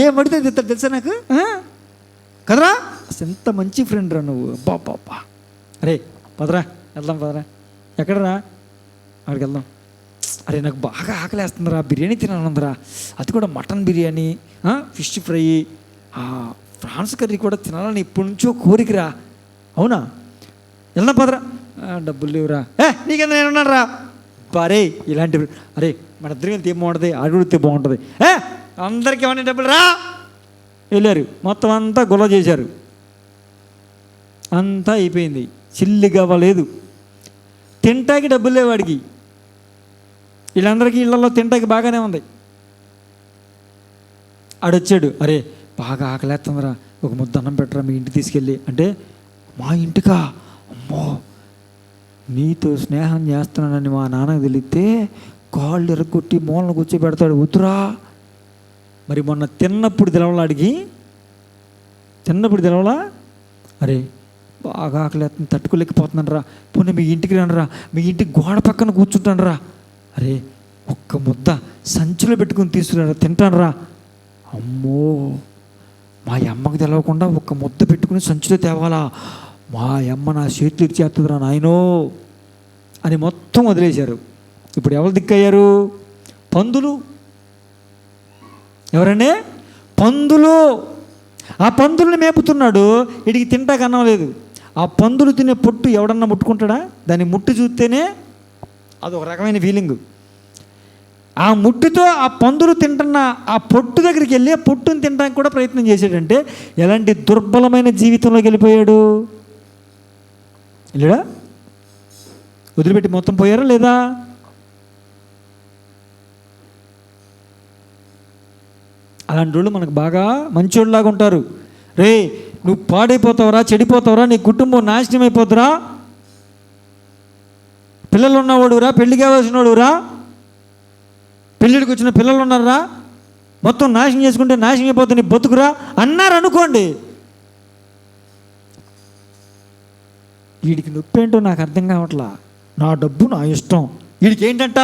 ఏం అడుగుతుంది తెలుసా నాకు కదరా, అసలు ఎంత మంచి ఫ్రెండ్ రా నువ్వు, బాబా అరే పదరా వెళ్దాం, పదరా ఎక్కడరా, అక్కడికి వెళ్దాం, అరే నాకు బాగా ఆకలేస్తుందిరా, బిర్యానీ తినాలందరా, అది కూడా mutton biryani, fish fry, prawns curry కూడా తినాలని ఇప్పటి నుంచో కోరికరా, అవునా వెళ్దాం పదరా, డబ్బులు లేవురా, నీకెంత నేనున్నాను రా, అరే ఇలాంటి, అరే మన ఇద్దరికి వెళ్తే ఏం బాగుంటుంది, అడుగుడితే బాగుంటుంది, అందరికీ ఏమన్నా డబ్బులు రా, వెళ్ళారు, మొత్తం అంతా గొల్ల చేశారు, అంతా అయిపోయింది, చిల్లిగా అవ్వలేదు, తింటాకి డబ్బులు లేవు వాడికి, వీళ్ళందరికీ ఇళ్లలో తింటాకి బాగానే ఉంది. ఆడొచ్చాడు, అరే బాగా ఆకలేస్తుందిరా, ఒక ముద్ద అన్నం పెట్టరా మీ ఇంటికి తీసుకెళ్ళి అంటే, మా ఇంటికా, అమ్మో నీతో స్నేహం చేస్తున్నానని మా నాన్నకు తెలిస్తే కాళ్ళు ఎరగొట్టి మూలను కూర్చోబెడతాడు, వద్దురా. మరి మొన్న తిన్నప్పుడు తెలవలా, అడిగి తిన్నప్పుడు తెలవలా, అరే బాగా ఆకలేస్తుంది తట్టుకోలేకపోతున్నాను రా, పోనీ మీ ఇంటికి రండిరా, మీ ఇంటికి గోడ పక్కన కూర్చుంటాను రా, అరే ఒక్క ముద్ద సంచిలో పెట్టుకుని తీసుకురా తింటాను రా. అమ్మో మా అమ్మకు తెలవకుండా ఒక్క ముద్ద పెట్టుకుని సంచిలో తేవాలా, మా అమ్మ నా చేతులు ఇచ్చేస్తుందిరా నాయనో అని మొత్తం వదిలేశారు. ఇప్పుడు ఎవరు దిక్కయ్యారు? పందులు. ఎవరండి? పందులు. ఆ పందుల్ని మేపుతున్నాడు, వీడికి తింటాక అన్నం లేదు. ఆ పందులు తినే పొట్టు ఎవడన్నా ముట్టుకుంటాడా? దాన్ని ముట్టు చూస్తేనే అదొక రకమైన ఫీలింగు. ఆ ముట్టుతో ఆ పందులు తింటున్న ఆ పొట్టు దగ్గరికి వెళ్ళి ఆ పొట్టుని తినడానికి కూడా ప్రయత్నం చేశాడంటే ఎలాంటి దుర్బలమైన జీవితంలోకి వెళ్ళిపోయాడు. వెళ్ళాడా? వదిలిపెట్టి మొత్తం పోయారా లేదా? అలాంటి వాళ్ళు మనకు బాగా మంచోళ్ళలాగా ఉంటారు. రే నువ్వు పాడైపోతావురా, చెడిపోతావురా, నీ కుటుంబం నాశనం అయిపోతురా, పిల్లలు ఉన్నవాడురా, పెళ్లి కావాల్సినవాడురా, పెళ్ళిడికి వచ్చిన పిల్లలు ఉన్నారా, మొత్తం నాశనం చేసుకుంటే నాశనం అయిపోతుంది నీ బతుకురా అన్నారు అనుకోండి, వీడికి నొప్పి ఏంటో నాకు అర్థం కావట్లా, నా డబ్బు నా ఇష్టం, వీడికి ఏంటంట,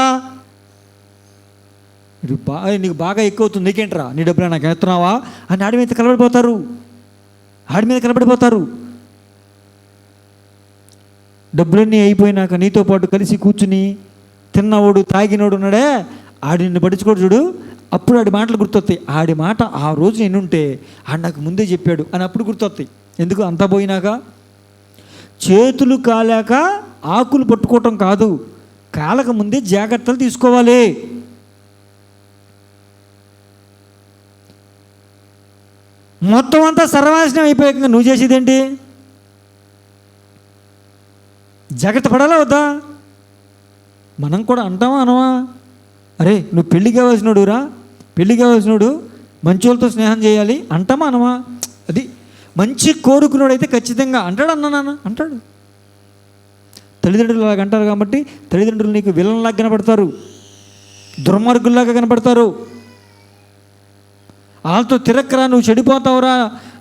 నీకు బాగా ఎక్కువ అవుతుంది, నీకేంట్రా నీ డబ్బులు నాకు ఎత్తున్నావా అని ఆడి మీద కలబడిపోతారు, ఆడి మీద కలబడిపోతారు. డబ్బులన్నీ అయిపోయినాక నీతో పాటు కలిసి కూర్చుని తిన్నవాడు తాగినోడు ఉన్నాడే, ఆడిని పట్టించుకోడు చూడు, అప్పుడు ఆడి మాటలు గుర్తొస్తాయి. ఆడి మాట ఆ రోజు నేనుంటే ఆడు నాకు ముందే చెప్పాడు అని అప్పుడు గుర్తొస్తాయి. ఎందుకు? అంతా పోయినాక చేతులు కాలాక ఆకులు పట్టుకోవటం కాదు, కాలక ముందే జాగ్రత్తలు తీసుకోవాలి. మొత్తం అంతా సర్వనాశనం అయిపోయాక నువ్వు చేసేదేంటి? జాగ్రత్త పడాలా వద్దా? మనం కూడా అంటావా అనవా? అరే నువ్వు పెళ్ళి కావాల్సినోడురా, పెళ్ళి కావాల్సినోడు మంచోళ్ళతో స్నేహం చేయాలి అంటామా అనవా? అది మంచి కోరుకున్నాడైతే ఖచ్చితంగా అంటాడు. అన్నానా అంటాడు. తల్లిదండ్రులు అలాగ అంటారు కాబట్టి తల్లిదండ్రులు నీకు విలన్లాగా కనపడతారు, దుర్మార్గుల్లాగా కనపడతారు. వాళ్ళతో తిరక్కరా, నువ్వు చెడిపోతావురా,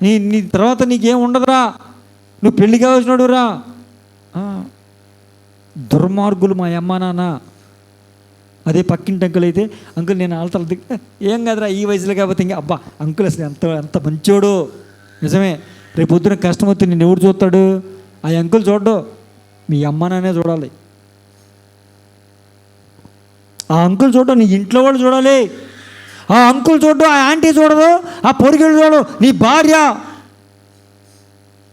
నీ తర్వాత నీకేం ఉండదురా, నువ్వు పెళ్ళి కావాల్సినోడురా. దుర్మార్గులు మా అమ్మ నాన్న. అదే పక్కింటి అంకుల్ అయితే, అంకుల్ నేను ఆల్తలు ఏం కాదురా ఈ వయసులో కాబట్టి ఇంకా అబ్బా అంకుల్ అసలు ఎంత మంచోడు. నిజమే, రేపు పొద్దున కష్టం వస్తే నేను ఎవడు చూస్తాడు? ఆ అంకుల్ చూడ్డు, మీ అమ్మ నాన్నే చూడాలి. ఆ అంకుల్ చూడ్డు, నీ ఇంట్లో వాళ్ళు చూడాలి. ఆ అంకుల్ చూడ్డు, ఆ ఆంటీ చూడదు, ఆ పొరిగిళ్ళు చూడు, నీ భార్య,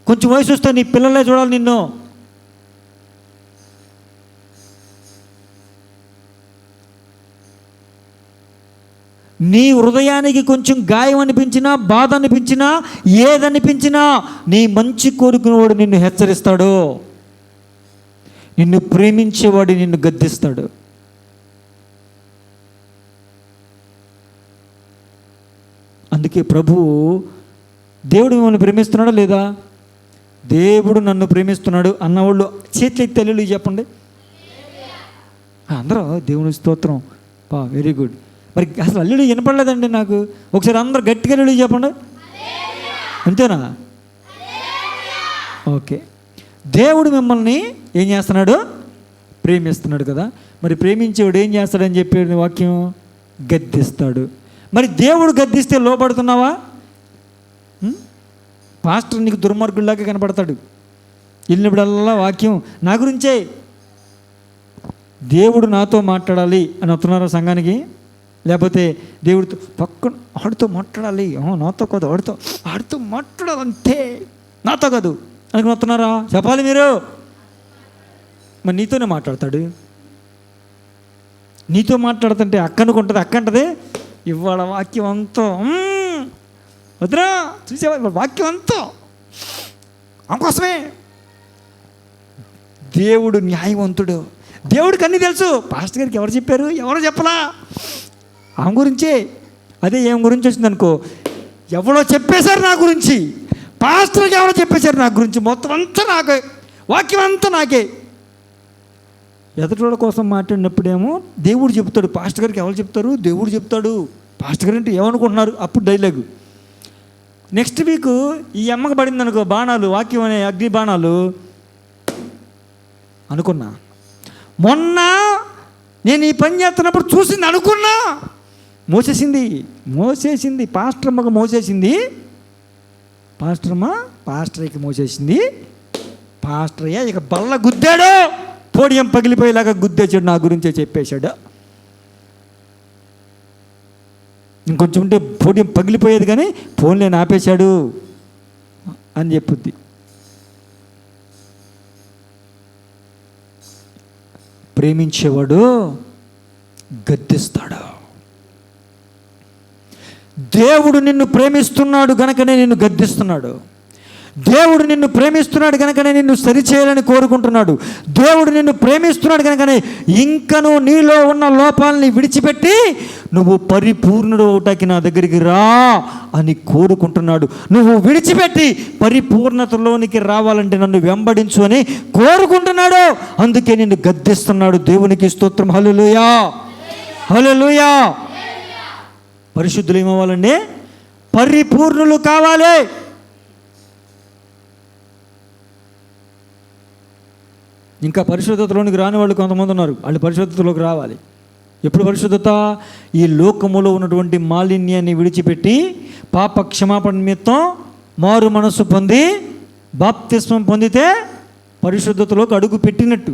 కొంచెం వయసు వస్తే నీ పిల్లలే చూడాలి నిన్ను. నీ హృదయానికి కొంచెం గాయం అనిపించినా, బాధ అనిపించినా, ఏదనిపించినా నీ మంచి కోరుకునేవాడు నిన్ను హెచ్చరిస్తాడు. నిన్ను ప్రేమించేవాడు నిన్ను గద్దిస్తాడు. అందుకే ప్రభువు, దేవుడు మిమ్మల్ని ప్రేమిస్తున్నాడా లేదా? దేవుడు నన్ను ప్రేమిస్తున్నాడు అన్నవాళ్ళు చేతులు ఎత్తి హల్లెలూయా చెప్పండి. అందరూ దేవుని స్తోత్రం, వెరీ గుడ్. మరి అసలు హల్లెలూయా వినపడలేదండి నాకు. ఒకసారి అందరూ గట్టిగా హల్లెలూయా చెప్పండి. అంతేనా? ఓకే. దేవుడు మిమ్మల్ని ఏం చేస్తున్నాడు? ప్రేమిస్తున్నాడు కదా. మరి ప్రేమించేవాడు ఏం చేస్తాడని చెప్పే వాక్యం, గద్దిస్తాడు. మరి దేవుడు గద్దిస్తే లోపడుతున్నావా? పాస్టర్ నీకు దుర్మార్గుడిలాగా కనపడతాడు. వెళ్ళినప్పుడల్లా వాక్యం నా గురించే, దేవుడు నాతో మాట్లాడాలి అని వస్తున్నారా సంఘానికి? లేకపోతే దేవుడితో పక్కన ఆడితో మాట్లాడాలి, నాతో కాదు ఆడితో మాట్లాడాలి, అంతే, నాతో కాదు అనుకుని వస్తున్నారా? చెప్పాలి మీరు. మరి నీతోనే మాట్లాడతాడు. నీతో మాట్లాడుతుంటే అక్కనుకుంటుంది, అక్కంటది ఇవాళ వాక్యం అంతా వద్దురా, చూసేవా ఇవాళ వాక్యం అంతా అందుకోసమే. దేవుడు న్యాయవంతుడు. దేవుడికి అన్నీ తెలుసు. పాస్టర్ గారికి ఎవరు చెప్పారు, ఎవరో చెప్పలా, ఆమె గురించే. అదే ఏం గురించి వచ్చింది అనుకో, ఎవరో చెప్పేశారు నా గురించి, పాస్టర్కి ఎవరో చెప్పేశారు నా గురించి, మొత్తం అంతా నాకే, వాక్యం అంతా నాకే. ఎదుటివాళ్ళ కోసం మాట్లాడినప్పుడేమో దేవుడు చెప్తాడు. పాస్టర్ గారికి ఎవరు చెప్తారు? దేవుడు చెప్తాడు. పాస్టర్ గారు అంటే ఏమనుకుంటున్నారు? అప్పుడు డైలాగు. నెక్స్ట్ వీక్ ఈ అమ్మకి పడింది అనుకో బాణాలు, వాక్యం అనే అగ్ని బాణాలు అనుకున్నా. మొన్న నేను ఈ పని చేస్తున్నప్పుడు చూసింది అనుకున్నా, మోసేసింది పాస్టర్ అమ్మకు మోసేసింది, పాస్టర్కి మోసేసింది. పాస్టర్ అయ్యా ఇక బల్ల గుద్దాడు, పోడియం పగిలిపోయేలాగా గుద్దేశాడు, నా గురించే చెప్పేశాడు. ఇంకొంచెం ఉంటే పోడియం పగిలిపోయేది కానీ ఫోన్లే ఆపేశాడు అని చెప్పుద్ది. ప్రేమించేవాడు గద్దిస్తాడు. దేవుడు నిన్ను ప్రేమిస్తున్నాడు గనకనే నిన్ను గద్దిస్తున్నాడు. దేవుడు నిన్ను ప్రేమిస్తున్నాడు కనుకనే నిన్ను సరిచేయాలని కోరుకుంటున్నాడు. దేవుడు నిన్ను ప్రేమిస్తున్నాడు కనుకనే ఇంకను నీలో ఉన్న లోపాలని విడిచిపెట్టి నువ్వు పరిపూర్ణుడు అవుటాకి నా దగ్గరికి రా అని కోరుకుంటున్నాడు. నువ్వు విడిచిపెట్టి పరిపూర్ణతలోనికి రావాలంటే నన్ను వెంబడించు అని కోరుకుంటున్నాడు. అందుకే నిన్ను గద్దిస్తున్నాడు. దేవునికి స్తోత్రం. హల్లెలూయా, హల్లెలూయా. పరిశుద్ధులు ఏమవ్వాలండి? పరిపూర్ణులు కావాలి. ఇంకా పరిశుద్ధతలోనికి రాని వాళ్ళు కొంతమంది ఉన్నారు. వాళ్ళు పరిశుద్ధతలోకి రావాలి. ఎప్పుడు పరిశుద్ధత? ఈ లోకములో ఉన్నటువంటి మాలిన్యాన్ని విడిచిపెట్టి పాప క్షమాపణ నిమిత్తం మారు మనస్సు పొంది బాప్తిస్మం పొందితే పరిశుద్ధతలోకి అడుగు పెట్టినట్టు.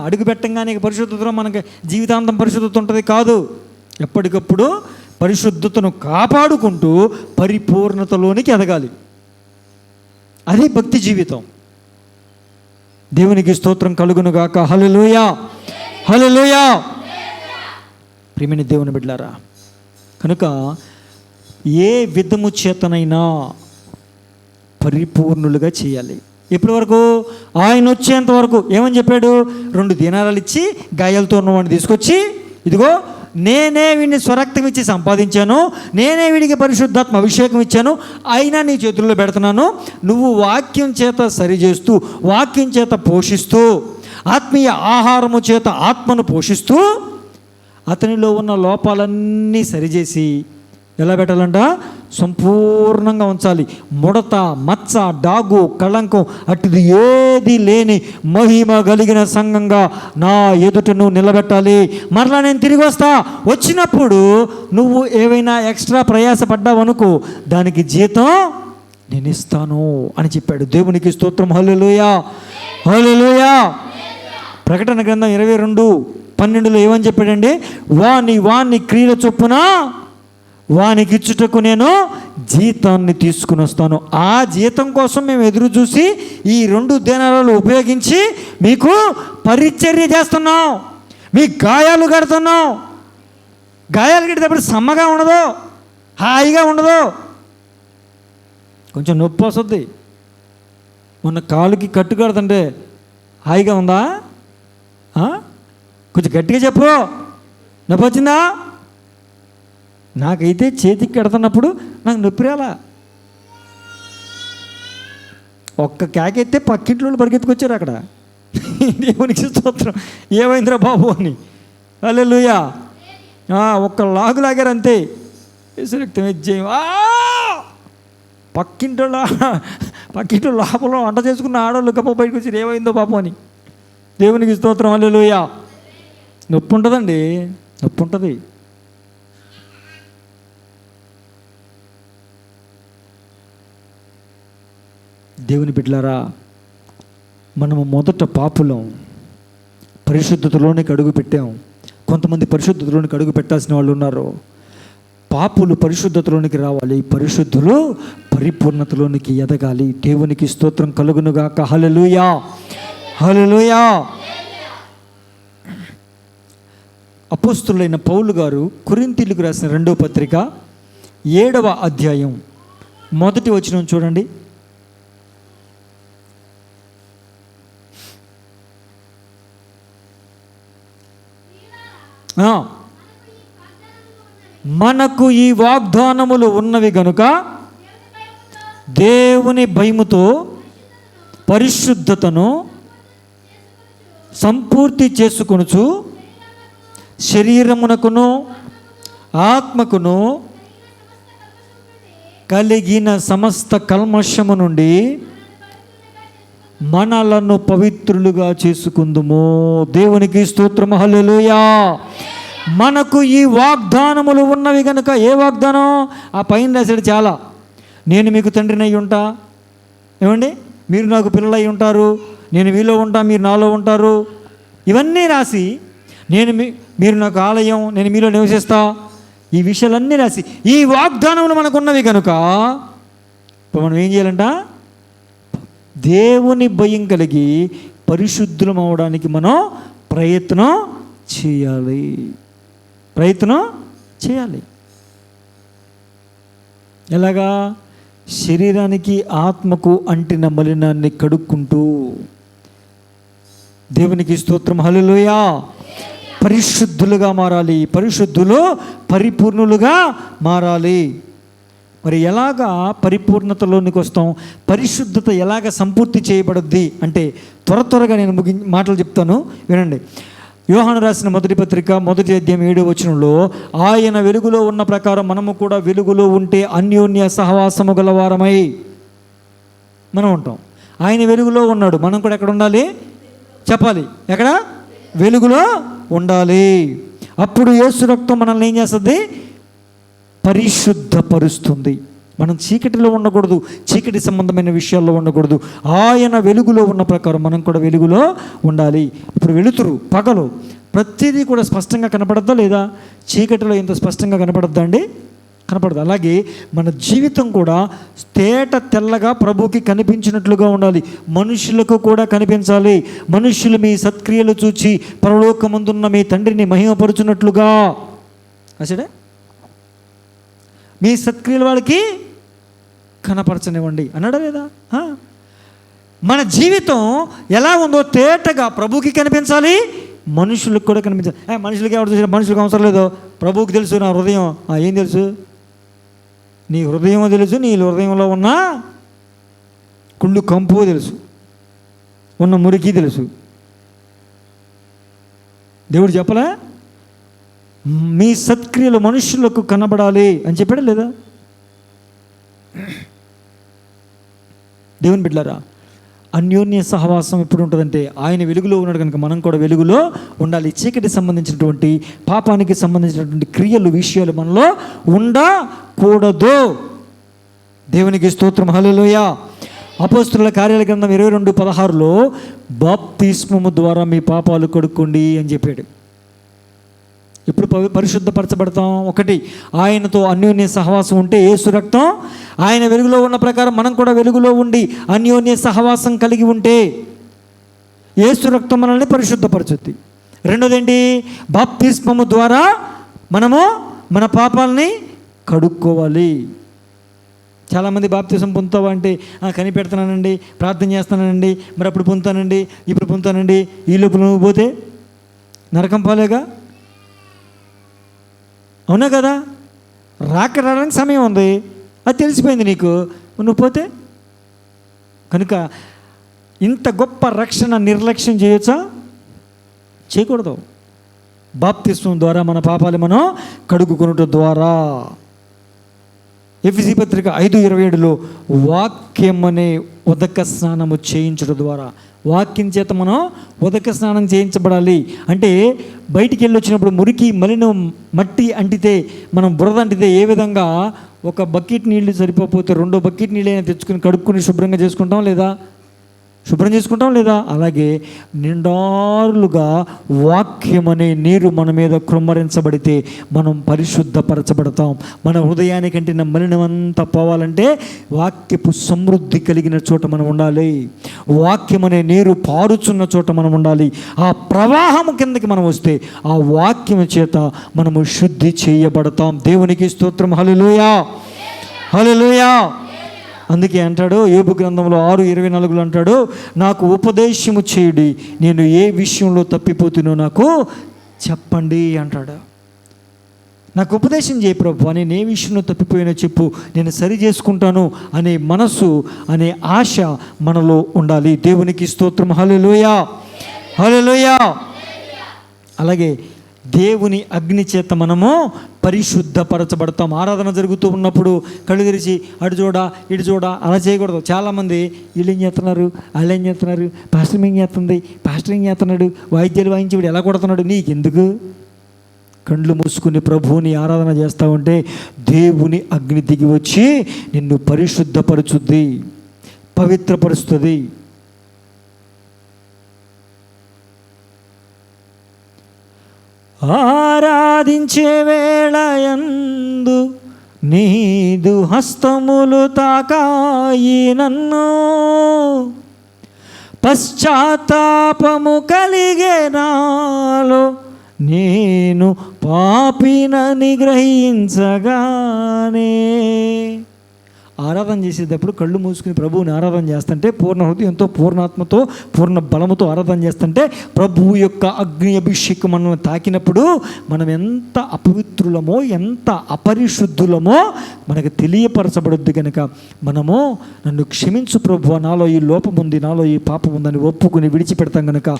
అడుగు పెట్టంగానే పరిశుద్ధతలో మనకి జీవితాంతం పరిశుద్ధత ఉంటుంది కాదు. ఎప్పటికప్పుడు పరిశుద్ధతను కాపాడుకుంటూ పరిపూర్ణతలోనికి ఎదగాలి. అది భక్తి జీవితం. దేవునికి స్తోత్రం కలుగునుగాక. హల్లెలూయా, హల్లెలూయా. ప్రియమైన దేవుని బిడ్డలారా, కనుక ఏ విధము చేతనైనా పరిపూర్ణులుగా చేయాలి. ఎప్పటి వరకు? ఆయన వచ్చేంత వరకు. ఏమని చెప్పాడు? 2 దీనారాలు ఇచ్చి గాయాలతో ఉన్నవాడిని తీసుకొచ్చి, ఇదిగో నేనే వీడిని స్వరక్తం ఇచ్చి సంపాదించాను, నేనే వీడికి పరిశుద్ధాత్మ అభిషేకం ఇచ్చాను, అయినా నీ చేతుల్లో పెడుతున్నాను. నువ్వు వాక్యం చేత సరిచేస్తూ, వాక్యం చేత పోషిస్తూ, ఆత్మీయ ఆహారము చేత ఆత్మను పోషిస్తూ అతనిలో ఉన్న లోపాలన్నీ సరిచేసి ఎలా పెట్టాలంట? సంపూర్ణంగా ఉంచాలి. ముడత, మచ్చ, డాగు, కళంకం అటుది ఏది లేని మహిమ కలిగిన సంఘంగా నా ఎదుట నువ్వు నిలబెట్టాలి. మరలా నేను తిరిగి వస్తా. వచ్చినప్పుడు నువ్వు ఏవైనా ఎక్స్ట్రా ప్రయాసపడ్డావనుకో, దానికి జీతం నేను ఇస్తాను అని చెప్పాడు. దేవునికి స్తోత్రం. హల్లెలూయా, హల్లెలూయా. ప్రకటన గ్రంథం 22:12 ఏమని చెప్పాడండి? వాని క్రియల చొప్పున వానికి ఇచ్చుటకు నేను జీతాన్ని తీసుకుని వస్తాను. ఆ జీతం కోసం మేము ఎదురు చూసి ఈ 2 దేనారాలు ఉపయోగించి మీకు పరిచర్య చేస్తున్నాం, మీ గాయాలు కడుతున్నాం. గాయాలు కట్టేటప్పుడు సమ్మగా ఉండదు, హాయిగా ఉండదు, కొంచెం నొప్పి వస్తుంది. మొన్న కాలుకి కట్టు కడుతుంటే హాయిగా ఉందా? కొంచెం గట్టిగా చెప్పు, నొప్పి వచ్చిందా? నాకైతే చేతికి కడుతున్నప్పుడు నాకు నొప్పి రాలా. ఒక్క కేకెత్తే పక్కింట్లో పరిగెత్తుకొచ్చారు అక్కడ. దేవునికి స్తోత్రం, ఏమైందిరా బాబు అని. హల్లెలూయా. ఒక్క లాగు లాగారు అంతే, రక్తం ఇచ్చేయం. పక్కింట్లో లోపల వంట చేసుకున్న ఆడవాళ్ళు గప్ప బయటకు వచ్చి ఏమైందో బాబు అని. దేవునికి స్తోత్రం, హల్లెలూయా. నొప్పి ఉంటుందండి, నొప్పి ఉంటుంది. దేవుని బిడ్డలారా, మనము మొదట పాపులం, పరిశుద్ధతలోనికి అడుగు పెట్టాం. కొంతమంది పరిశుద్ధతలోనికి అడుగు పెట్టాల్సిన వాళ్ళు ఉన్నారు. పాపులు పరిశుద్ధతలోనికి రావాలి, పరిశుద్ధులు పరిపూర్ణతలోనికి ఎదగాలి. దేవునికి స్తోత్రం కలుగునుగాక. హల్లెలూయా, హల్లెలూయా. అపోస్తులైన పౌలు గారు కొరింథీయులకు రాసిన 2వ పత్రిక 7వ అధ్యాయం 1వ వచనం చూడండి. మనకు ఈ వాగ్దానములు ఉన్నవి గనుక దేవుని భయముతో పరిశుద్ధతను సంపూర్తి చేసుకొనుచు శరీరమునకును ఆత్మకును కలిగిన సమస్త కల్మషము నుండి మనలను పవిత్రులుగా చేసుకుందుము. దేవునికి స్తోత్రం, హల్లెలూయా. మనకు ఈ వాగ్దానములు ఉన్నవి కనుక. ఏ వాగ్దానం? ఆ పైన రాశాడు చాలా. నేను మీకు తండ్రిని అయి ఉంటా, ఏమండి, మీరు నాకు పిల్లలై ఉంటారు, నేను మీలో ఉంటా, మీరు నాలో ఉంటారు. ఇవన్నీ రాసి, మీరు నాకు ఆలయం, నేను మీలో నివసిస్తా, ఈ విషయాలన్నీ రాసి ఈ వాగ్దానములు మనకు ఉన్నవి కనుక ఇప్పుడు మనం ఏం చేయాలంట? దేవుని భయం కలిగి పరిశుద్ధులం అవడానికి మనం ప్రయత్నం చేయాలి. ఎలాగా? శరీరానికి ఆత్మకు అంటిన మలినాన్ని కడుక్కుంటూ. దేవునికి స్తోత్రం, హల్లెలూయా. పరిశుద్ధులుగా మారాలి, పరిశుద్ధులు పరిపూర్ణులుగా మారాలి. మరి ఎలాగా పరిపూర్ణతలోనికి వస్తాం? పరిశుద్ధత ఎలాగ సంపూర్తి చేయబడుద్ది అంటే త్వరగా నేను మాటలు చెప్తాను, వినండి. యోహాను రాసిన 1వ పత్రిక 1వ అధ్యాయం 7వ వచనంలో, ఆయన వెలుగులో ఉన్న ప్రకారం మనము కూడా వెలుగులో ఉంటే అన్యోన్య సహవాసము గలవారమై మనం ఉంటాం. ఆయన వెలుగులో ఉన్నాడు, మనం కూడా ఎక్కడ ఉండాలి చెప్పాలి? ఎక్కడ? వెలుగులో ఉండాలి. అప్పుడు యేసు రక్తం మనల్ని ఏం చేస్తుంది? పరిశుద్ధపరుస్తుంది. మనం చీకటిలో ఉండకూడదు, చీకటి సంబంధమైన విషయాల్లో ఉండకూడదు. ఆయన వెలుగులో ఉన్న ప్రకారం మనం కూడా వెలుగులో ఉండాలి. ఇప్పుడు వెలుతురు, పగలు ప్రతిదీ కూడా స్పష్టంగా కనపడద్దా లేదా? చీకటిలో ఎంత స్పష్టంగా కనపడద్దా అండి? కనపడదు. అలాగే మన జీవితం కూడా తేట తెల్లగా ప్రభుకి కనిపించినట్లుగా ఉండాలి. మనుషులకు కూడా కనిపించాలి. మనుషులు మీ సత్క్రియలు చూచి పరలోకమందున్న మీ తండ్రిని మహిమపరుచున్నట్లుగా అసడే మీ సత్క్రియలు వాళ్ళకి కనపరచనివ్వండి అన్నాడా లేదా? మన జీవితం ఎలా ఉందో తేటగా ప్రభుకి కనిపించాలి, మనుషులకు కూడా కనిపించాలి. మనుషులకి ఎవరు చూసిన? మనుషులకు అవసరం లేదు, ప్రభువుకి తెలుసు నా హృదయం. ఏం తెలుసు? నీ హృదయం తెలుసు, నీ హృదయంలో ఉన్న కుళ్ళు కంపు తెలుసు, ఉన్న మురికి తెలుసు. దేవుడు చెప్పలే మీ సత్క్రియలు మనుషులకు కనబడాలి అని చెప్పాడా లేదా? దేవుని బిడ్డలారా, అన్యోన్య సహవాసం ఎప్పుడు ఉంటుందంటే ఆయన వెలుగులో ఉన్నాడు కనుక మనం కూడా వెలుగులో ఉండాలి. చీకటికి సంబంధించినటువంటి, పాపానికి సంబంధించినటువంటి క్రియలు, విషయాలు మనలో ఉండకూడదు. దేవునికి స్తోత్రం, హల్లెలూయా. అపోస్తుల కార్యాల గ్రంథం 22:16లో బాప్తిస్మము ద్వారా మీ పాపాలు కడుక్కోండి అని చెప్పాడు. ఇప్పుడు పరిశుద్ధపరచబడతాం. 1, ఆయనతో అన్యోన్య సహవాసం ఉంటే యేసు రక్తం, ఆయన వెలుగులో ఉన్న ప్రకారం మనం కూడా వెలుగులో ఉండి అన్యోన్య సహవాసం కలిగి ఉంటే యేసు రక్తం మనల్ని పరిశుద్ధపరచుద్ది. రెండోది ఏంటి? బాప్తిస్మము ద్వారా మనము మన పాపాలని కడుక్కోవాలి. చాలామంది బాప్తిసం పొందుతావా అంటే కనిపెడుతున్నానండి, ప్రార్థన చేస్తానండి, మరి అప్పుడు పొందుతానండి, ఇప్పుడు పొందుతానండి. ఈ లోపల నువ్వు పోతే నరకం పాలేగా. అవునా కదా? రావడానికి సమయం ఉంది, అది తెలిసిపోయింది నీకు, నువ్వు పోతే. కనుక ఇంత గొప్ప రక్షణ నిర్లక్ష్యం చేయొచ్చా? చేయకూడదు. బాప్తిస్వం ద్వారా మన పాపాలు మనం కడుగుకొనుట ద్వారా. ఎఫెసీ పత్రిక 5:27 వాక్యం అనే ఉదక స్నానము చేయించడం ద్వారా, వాక్యం చేత మనం ఉదక స్నానం చేయించబడాలి. అంటే బయటికి వెళ్ళి వచ్చినప్పుడు మురికి మలినం మట్టి అంటితే, మనం బురద అంటితే ఏ విధంగా ఒక బకెట్ నీళ్ళు సరిపోతే 2 బకెట్ నీళ్ళైనా తెచ్చుకుని కడుక్కుని శుభ్రంగా చేసుకుంటాం లేదా? శుభ్రం చేసుకుంటాం లేదా? అలాగే నిండారులుగా వాక్యం అనే నీరు మన మీద కృమ్మరించబడితే మనం పరిశుద్ధపరచబడతాం. మన హృదయానికంటే మలినమంతా పోవాలంటే వాక్యపు సమృద్ధి కలిగిన చోట మనం ఉండాలి. వాక్యం అనే నీరు పారుచున్న చోట మనం ఉండాలి. ఆ ప్రవాహం కిందకి మనం వస్తే ఆ వాక్యం చేత మనము శుద్ధి చేయబడతాం. దేవునికి స్తోత్రం. హల్లెలూయా, హల్లెలూయా. అందుకే అంటాడు యోబు గ్రంథంలో 6:24 అంటాడు, నాకు ఉపదేశము చేయుడి, నేను ఏ విషయంలో తప్పిపోతున్నో నాకు చెప్పండి అంటాడు. నాకు ఉపదేశం చేయి ప్రభువా, నేను ఏ విషయంలో తప్పిపోయినో చెప్పు, నేను సరి చేసుకుంటాను అనే మనసు, అనే ఆశ మనలో ఉండాలి. దేవునికి స్తోత్రం. హల్లెలూయా, హల్లెలూయా. అలాగే దేవుని అగ్ని చేత మనము పరిశుద్ధపరచబడతాం. ఆరాధన జరుగుతూ ఉన్నప్పుడు కళ్ళు తెరిచి అటు చూడ ఇటు చూడ అలా చేయకూడదు. చాలామంది వీళ్ళు ఏం చేస్తున్నారు, వాళ్ళు ఏం చేస్తున్నారు, పాస్టర్ ఏం చేస్తుంది, పాస్టర్ ఏం చేస్తున్నాడు, వాయిద్యాలు వాయించి వీడు ఎలా కొడుతున్నాడు, నీకెందుకు? కళ్ళు మూసుకుని ప్రభువుని ఆరాధన చేస్తూ ఉంటే దేవుని అగ్ని దిగి వచ్చి నిన్ను పరిశుద్ధపరుచుద్ది, పవిత్రపరుస్తుంది. ఆరాధించే వేళయందు నీదు హస్తములు తాకాయి నన్ను, పశ్చాత్తాపము కలిగే నాలో నేను పాపినని గ్రహించగానే. ఆరాధన చేసేటప్పుడు కళ్ళు మూసుకుని ప్రభువుని ఆరాధన చేస్తుంటే, పూర్ణ హృదయంతో, పూర్ణాత్మతో, పూర్ణ బలముతో ఆరాధన చేస్తుంటే ప్రభువు యొక్క అగ్ని అభిషేకం మనల్ని తాకినప్పుడు మనం ఎంత అపవిత్రులమో, ఎంత అపరిశుద్ధులమో మనకు తెలియపరచబడుద్ది. కనుక మనము నన్ను క్షమించు ప్రభువా, నాలో ఈ లోపం ఉంది, నాలో ఈ పాపం ఉందని ఒప్పుకుని విడిచిపెడతాం. కనుక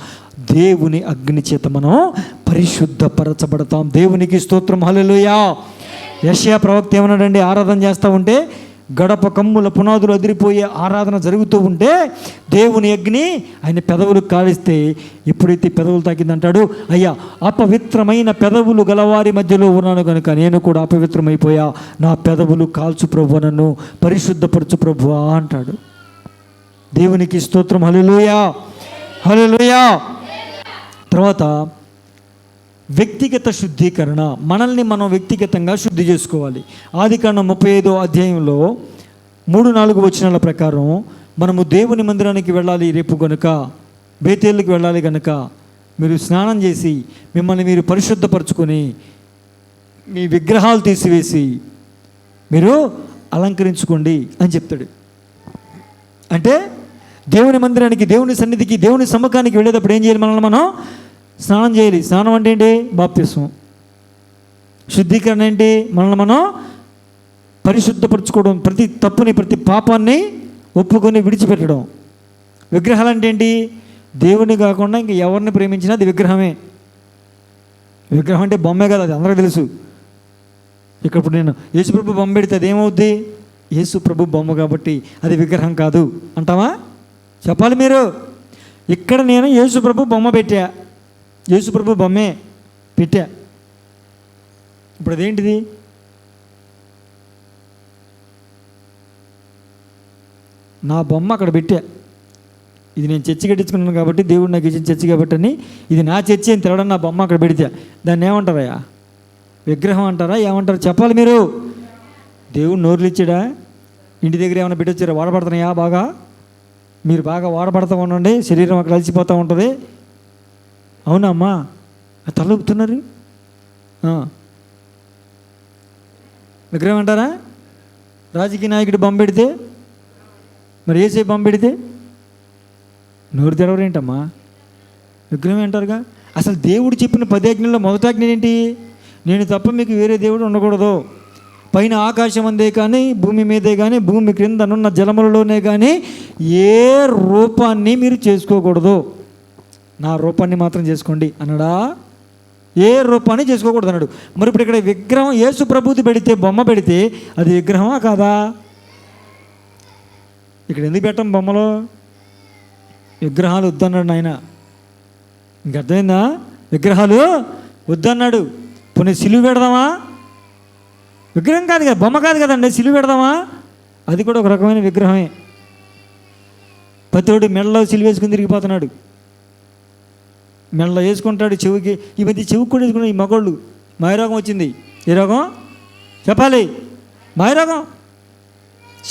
దేవుని అగ్ని చేత మనం పరిశుద్ధపరచబడతాం. దేవునికి స్తోత్రం. హల్లెలూయా. యెషయా ప్రవక్త ఏమన్నాడండి? ఆరాధన చేస్తూ ఉంటే గడప కమ్ముల పునాదులు అదిరిపోయే ఆరాధన జరుగుతూ ఉంటే దేవుని అగ్ని ఆయన పెదవులు కాలిస్తే, ఎప్పుడైతే పెదవులు తాకిందంటాడు, అయ్యా అపవిత్రమైన పెదవులు గలవారి మధ్యలో ఉన్నాను కనుక నేను కూడా అపవిత్రమైపోయా, నా పెదవులు కాల్చు ప్రభువా, నన్ను పరిశుద్ధపరచు ప్రభువా అంటాడు. దేవునికి స్తోత్రం. హల్లెలూయా, హల్లెలూయా. తర్వాత వ్యక్తిగత శుద్ధీకరణ. మనల్ని మనం వ్యక్తిగతంగా శుద్ధి చేసుకోవాలి. ఆదికాండం 35వ అధ్యాయంలో 3-4 వచనాల ప్రకారం మనము దేవుని మందిరానికి వెళ్ళాలి రేపు కనుక, బేతేలుకి వెళ్ళాలి కనుక మీరు స్నానం చేసి మిమ్మల్ని మీరు పరిశుద్ధపరచుకొని మీ విగ్రహాలు తీసివేసి మీరు అలంకరించుకోండి అని చెప్తాడు. అంటే దేవుని మందిరానికి, దేవుని సన్నిధికి, దేవుని సముఖానికి వెళ్ళేటప్పుడు ఏం చేయాలి? మనల్ని మనం స్నానం చేయాలి. స్నానం అంటే ఏంటి? బాప్తిస్మం. శుద్ధీకరణ ఏంటి? మనల్ని మనం పరిశుద్ధపరచుకోవడం, ప్రతి తప్పుని, ప్రతి పాపాన్ని ఒప్పుకొని విడిచిపెట్టడం. విగ్రహాలు అంటే ఏంటి? దేవుని కాకుండా ఇంక ఎవరిని ప్రేమించినా అది విగ్రహమే. విగ్రహం అంటే బొమ్మే కదా, అది అందరికీ తెలుసు. ఇక్కడ ఇప్పుడు నేను యేసుప్రభు బొమ్మ పెడితే అది ఏమవుద్ది? యేసుప్రభు బొమ్మ కాబట్టి అది విగ్రహం కాదు అంటావా? చెప్పాలి మీరు. ఇక్కడ నేను యేసుప్రభు బొమ్మ పెట్టా, యేసుప్రభు బొమ్మే పెట్టా, ఇప్పుడు అదేంటిది? నా బొమ్మ అక్కడ పెట్టా, ఇది నేను చర్చి కట్టించుకున్నాను కాబట్టి, దేవుడు నాకు ఇచ్చిన చర్చి కాబట్టి అని, ఇది నా చర్చి అని తెలవడం నా బొమ్మ అక్కడ పెడితే దాన్ని ఏమంటారయ్యా? విగ్రహం అంటారా? ఏమంటారు చెప్పాలి మీరు. దేవుడు నోరులు ఇచ్చాడా? ఇంటి దగ్గర ఏమైనా పెట్టొచ్చారా? వాడబడుతున్నాయా? బాగా మీరు బాగా వాడబడతా ఉండండి, శరీరం అక్కడ అలసిపోతూ ఉంటుంది. అవునా అమ్మా? తలూపుతున్నారు. విగ్రహం అంటారా? రాజకీయ నాయకుడు బొమ్మ పెడితే, మరి ఏసే బొమ్మ పెడితే నోరు తెరవరేంటమ్మా? విగ్రహం అంటారుగా. అసలు దేవుడు చెప్పిన 10 ఆజ్ఞల్లో మొదటి ఆజ్ఞ ఏంటి? నేను తప్ప మీకు వేరే దేవుడు ఉండకూడదు. పైన ఆకాశం అందే కానీ, భూమి మీదే కానీ, భూమి క్రిందనున్న జలములలోనే కానీ ఏ రూపాన్ని మీరు చేసుకోకూడదు. నా రూపాన్ని మాత్రం చేసుకోండి అన్నాడా? ఏ రూపాన్ని చేసుకోకూడదు అన్నాడు. మరి ఇప్పుడు ఇక్కడ విగ్రహం యేసు ప్రభువుది పెడితే, బొమ్మ పెడితే అది విగ్రహమా కాదా? ఇక్కడ ఎందుకు పెట్టం బొమ్మలో? విగ్రహాలు వద్దన్నాడు నాయన. ఇంక అర్థమైందా? విగ్రహాలు వద్దన్నాడు. పోనీ సిలువ పెడదామా? విగ్రహం కాదు కదా, బొమ్మ కాదు కదండి, సిలువ పెడదామా? అది కూడా ఒక రకమైన విగ్రహమే. ప్రతివాడు మెడలో సిలువ వేసుకుని తిరిగిపోతున్నాడు. మెడలో వేసుకుంటాడు, చెవికి. ఈ మధ్య చెవికి కూడా వేసుకున్నాడు ఈ మగోళ్ళు. మాయరోగం వచ్చింది. ఏ రోగం చెప్పాలి? మాయరోగం.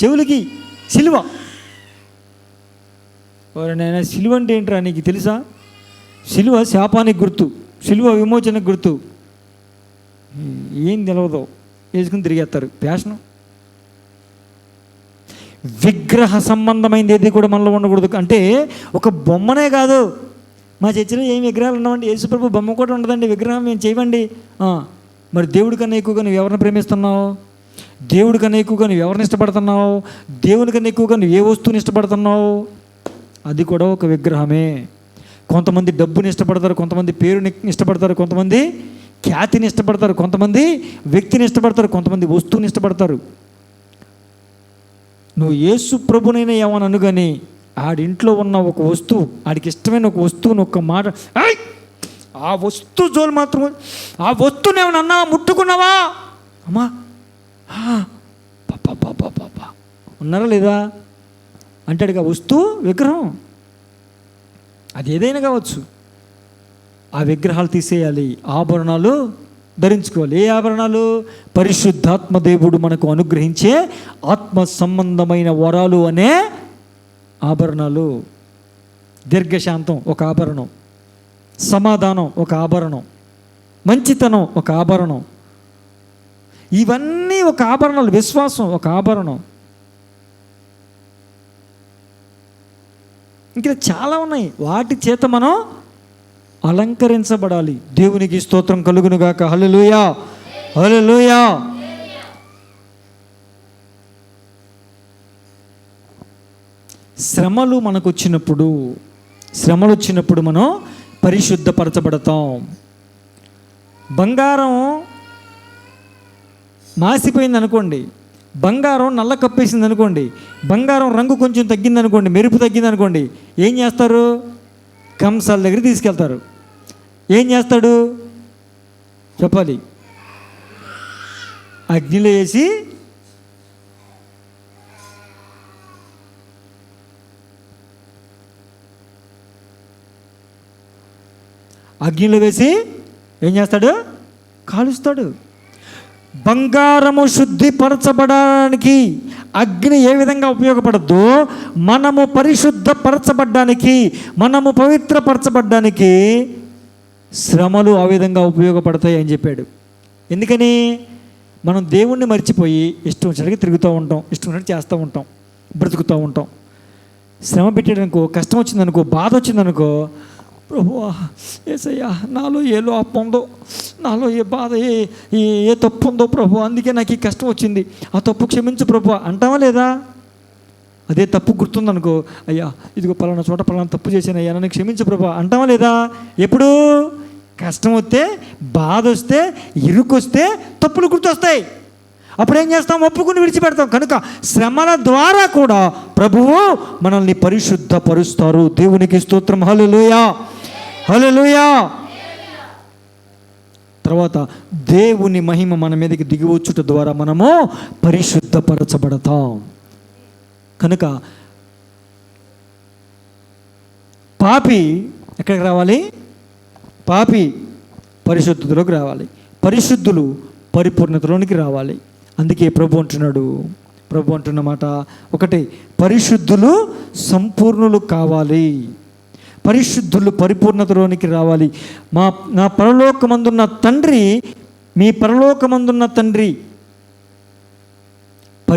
చెవులకి సిలువ. నేను సిలువ అంటే ఏంట్రా నీకు తెలుసా? సిలువ శాపానికి గుర్తు, సిలువ విమోచనకు గుర్తు. ఏం తెలవదో వేసుకుని తిరిగేస్తారు. ఫ్యాషను. విగ్రహ సంబంధమైనది ఏది కూడా మనలో ఉండకూడదు. అంటే ఒక బొమ్మనే కాదు. మా చర్చిలో ఏం విగ్రహాలు ఉన్నామండి? యేసుప్రభు బొమ్మ కూడా ఉండదండి, విగ్రహం మేము చేయమండి. మరి దేవుడి కన్నా ఎక్కువగా నువ్వు ఎవరిని ప్రేమిస్తున్నావు? దేవుడి కన్నా ఎక్కువగా నువ్వు ఎవరిని ఇష్టపడుతున్నావు? దేవుని కన్నా ఎక్కువగా నువ్వు ఏ వస్తువుని ఇష్టపడుతున్నావు? అది కూడా ఒక విగ్రహమే. కొంతమంది డబ్బుని ఇష్టపడతారు, కొంతమంది పేరుని ఇష్టపడతారు, కొంతమంది ఖ్యాతిని ఇష్టపడతారు, కొంతమంది వ్యక్తిని ఇష్టపడతారు, కొంతమంది వస్తువుని ఇష్టపడతారు. నువ్వు యేసు ప్రభునైనా ఏమని అను కానీ ఆడింట్లో ఉన్న ఒక వస్తువు, ఆడికి ఇష్టమైన ఒక వస్తువుని ఒక్క మాట, ఆ వస్తువు జోలు మాత్రం, ఆ వస్తువుని ఏమైనా అన్నావా, ముట్టుకున్నావా, అమ్మా పాపా ఉన్నారా లేదా అంటాడు. ఆ వస్తువు విగ్రహం, అది ఏదైనా కావచ్చు. ఆ విగ్రహాలు తీసేయాలి, ఆభరణాలు ధరించుకోవాలి. ఏ ఆభరణాలు? పరిశుద్ధాత్మ దేవుడు మనకు అనుగ్రహించే ఆత్మ సంబంధమైన వరాలు అనే ఆభరణాలు. దీర్ఘశాంతం ఒక ఆభరణం, సమాధానం ఒక ఆభరణం, మంచితనం ఒక ఆభరణం. ఇవన్నీ ఒక ఆభరణాలు. విశ్వాసం ఒక ఆభరణం. ఇంకా చాలా ఉన్నాయి. వాటి చేత మనం అలంకరించబడాలి. దేవునికి స్తోత్రం కలుగునుగాక. హల్లెలూయా, హల్లెలూయా. శ్రమలు మనకు వచ్చినప్పుడు మనం పరిశుద్ధపరచబడతాం. బంగారం మాసిపోయింది అనుకోండి, బంగారం నల్ల కప్పేసింది అనుకోండి, బంగారం రంగు కొంచెం తగ్గింది అనుకోండి, మెరుపు తగ్గింది అనుకోండి, ఏం చేస్తారు? కంసాల దగ్గర తీసుకెళ్తారు. ఏం చేస్తాడు చెప్పాలి? అగ్నిలో వేసి ఏం చేస్తాడు? కాలుస్తాడు. బంగారము శుద్ధిపరచబడడానికి అగ్ని ఏ విధంగా ఉపయోగపడద్దో, మనము పరిశుద్ధపరచబడ్డానికి, మనము పవిత్రపరచబడ్డానికి శ్రమలు ఆ విధంగా ఉపయోగపడతాయి అని చెప్పాడు. ఎందుకని? మనం దేవుణ్ణి మర్చిపోయి ఇష్టం వచ్చినట్టుగా తిరుగుతూ ఉంటాం, ఇష్టం వచ్చినట్టు చేస్తూ ఉంటాం, బ్రతుకుతూ ఉంటాం. శ్రమ పెట్టాడనుకో, కష్టం వచ్చిందనుకో, బాధ వచ్చిందనుకో, ప్రభువా యేసయ్యా నాలో ఏ లోపం ఉందో, నాలో ఏ బాధ, ఏ తప్పు ఉందో ప్రభు, అందుకే నాకు ఈ కష్టం వచ్చింది, ఆ తప్పు క్షమించు ప్రభు అంటావా లేదా? అదే తప్పు గుర్తుందనుకో, అయ్యా ఇదిగో పలానా చోట పలానా తప్పు చేశాను అయ్యా నన్ను క్షమించు ప్రభు అంటావా లేదా? ఎప్పుడు? కష్టం వస్తే, బాధ వస్తే, ఇరుకొస్తే తప్పులు గుర్తొస్తాయి. అప్పుడు ఏం చేస్తాం? ఒప్పుకుని విడిచిపెడతాం. కనుక శ్రమల ద్వారా కూడా ప్రభువు మనల్ని పరిశుద్ధపరుస్తారు. దేవునికి స్తోత్రం. హల్లెలూయా, హల్లెలూయా. తర్వాత దేవుని మహిమ మన మీదకి దిగివచ్చుట ద్వారా మనము పరిశుద్ధపరచబడతాం. కనుక పాపి ఎక్కడికి రావాలి? పాపి పరిశుద్ధతలోకి రావాలి, పరిశుద్ధులు పరిపూర్ణతలోనికి రావాలి. అందుకే ప్రభు అంటున్న మాట ఒకటి, పరిశుద్ధులు సంపూర్ణులు కావాలి, పరిశుద్ధులు పరిపూర్ణతలోనికి రావాలి. నా పరలోకమందున్న తండ్రి, మీ పరలోకమందున్న తండ్రి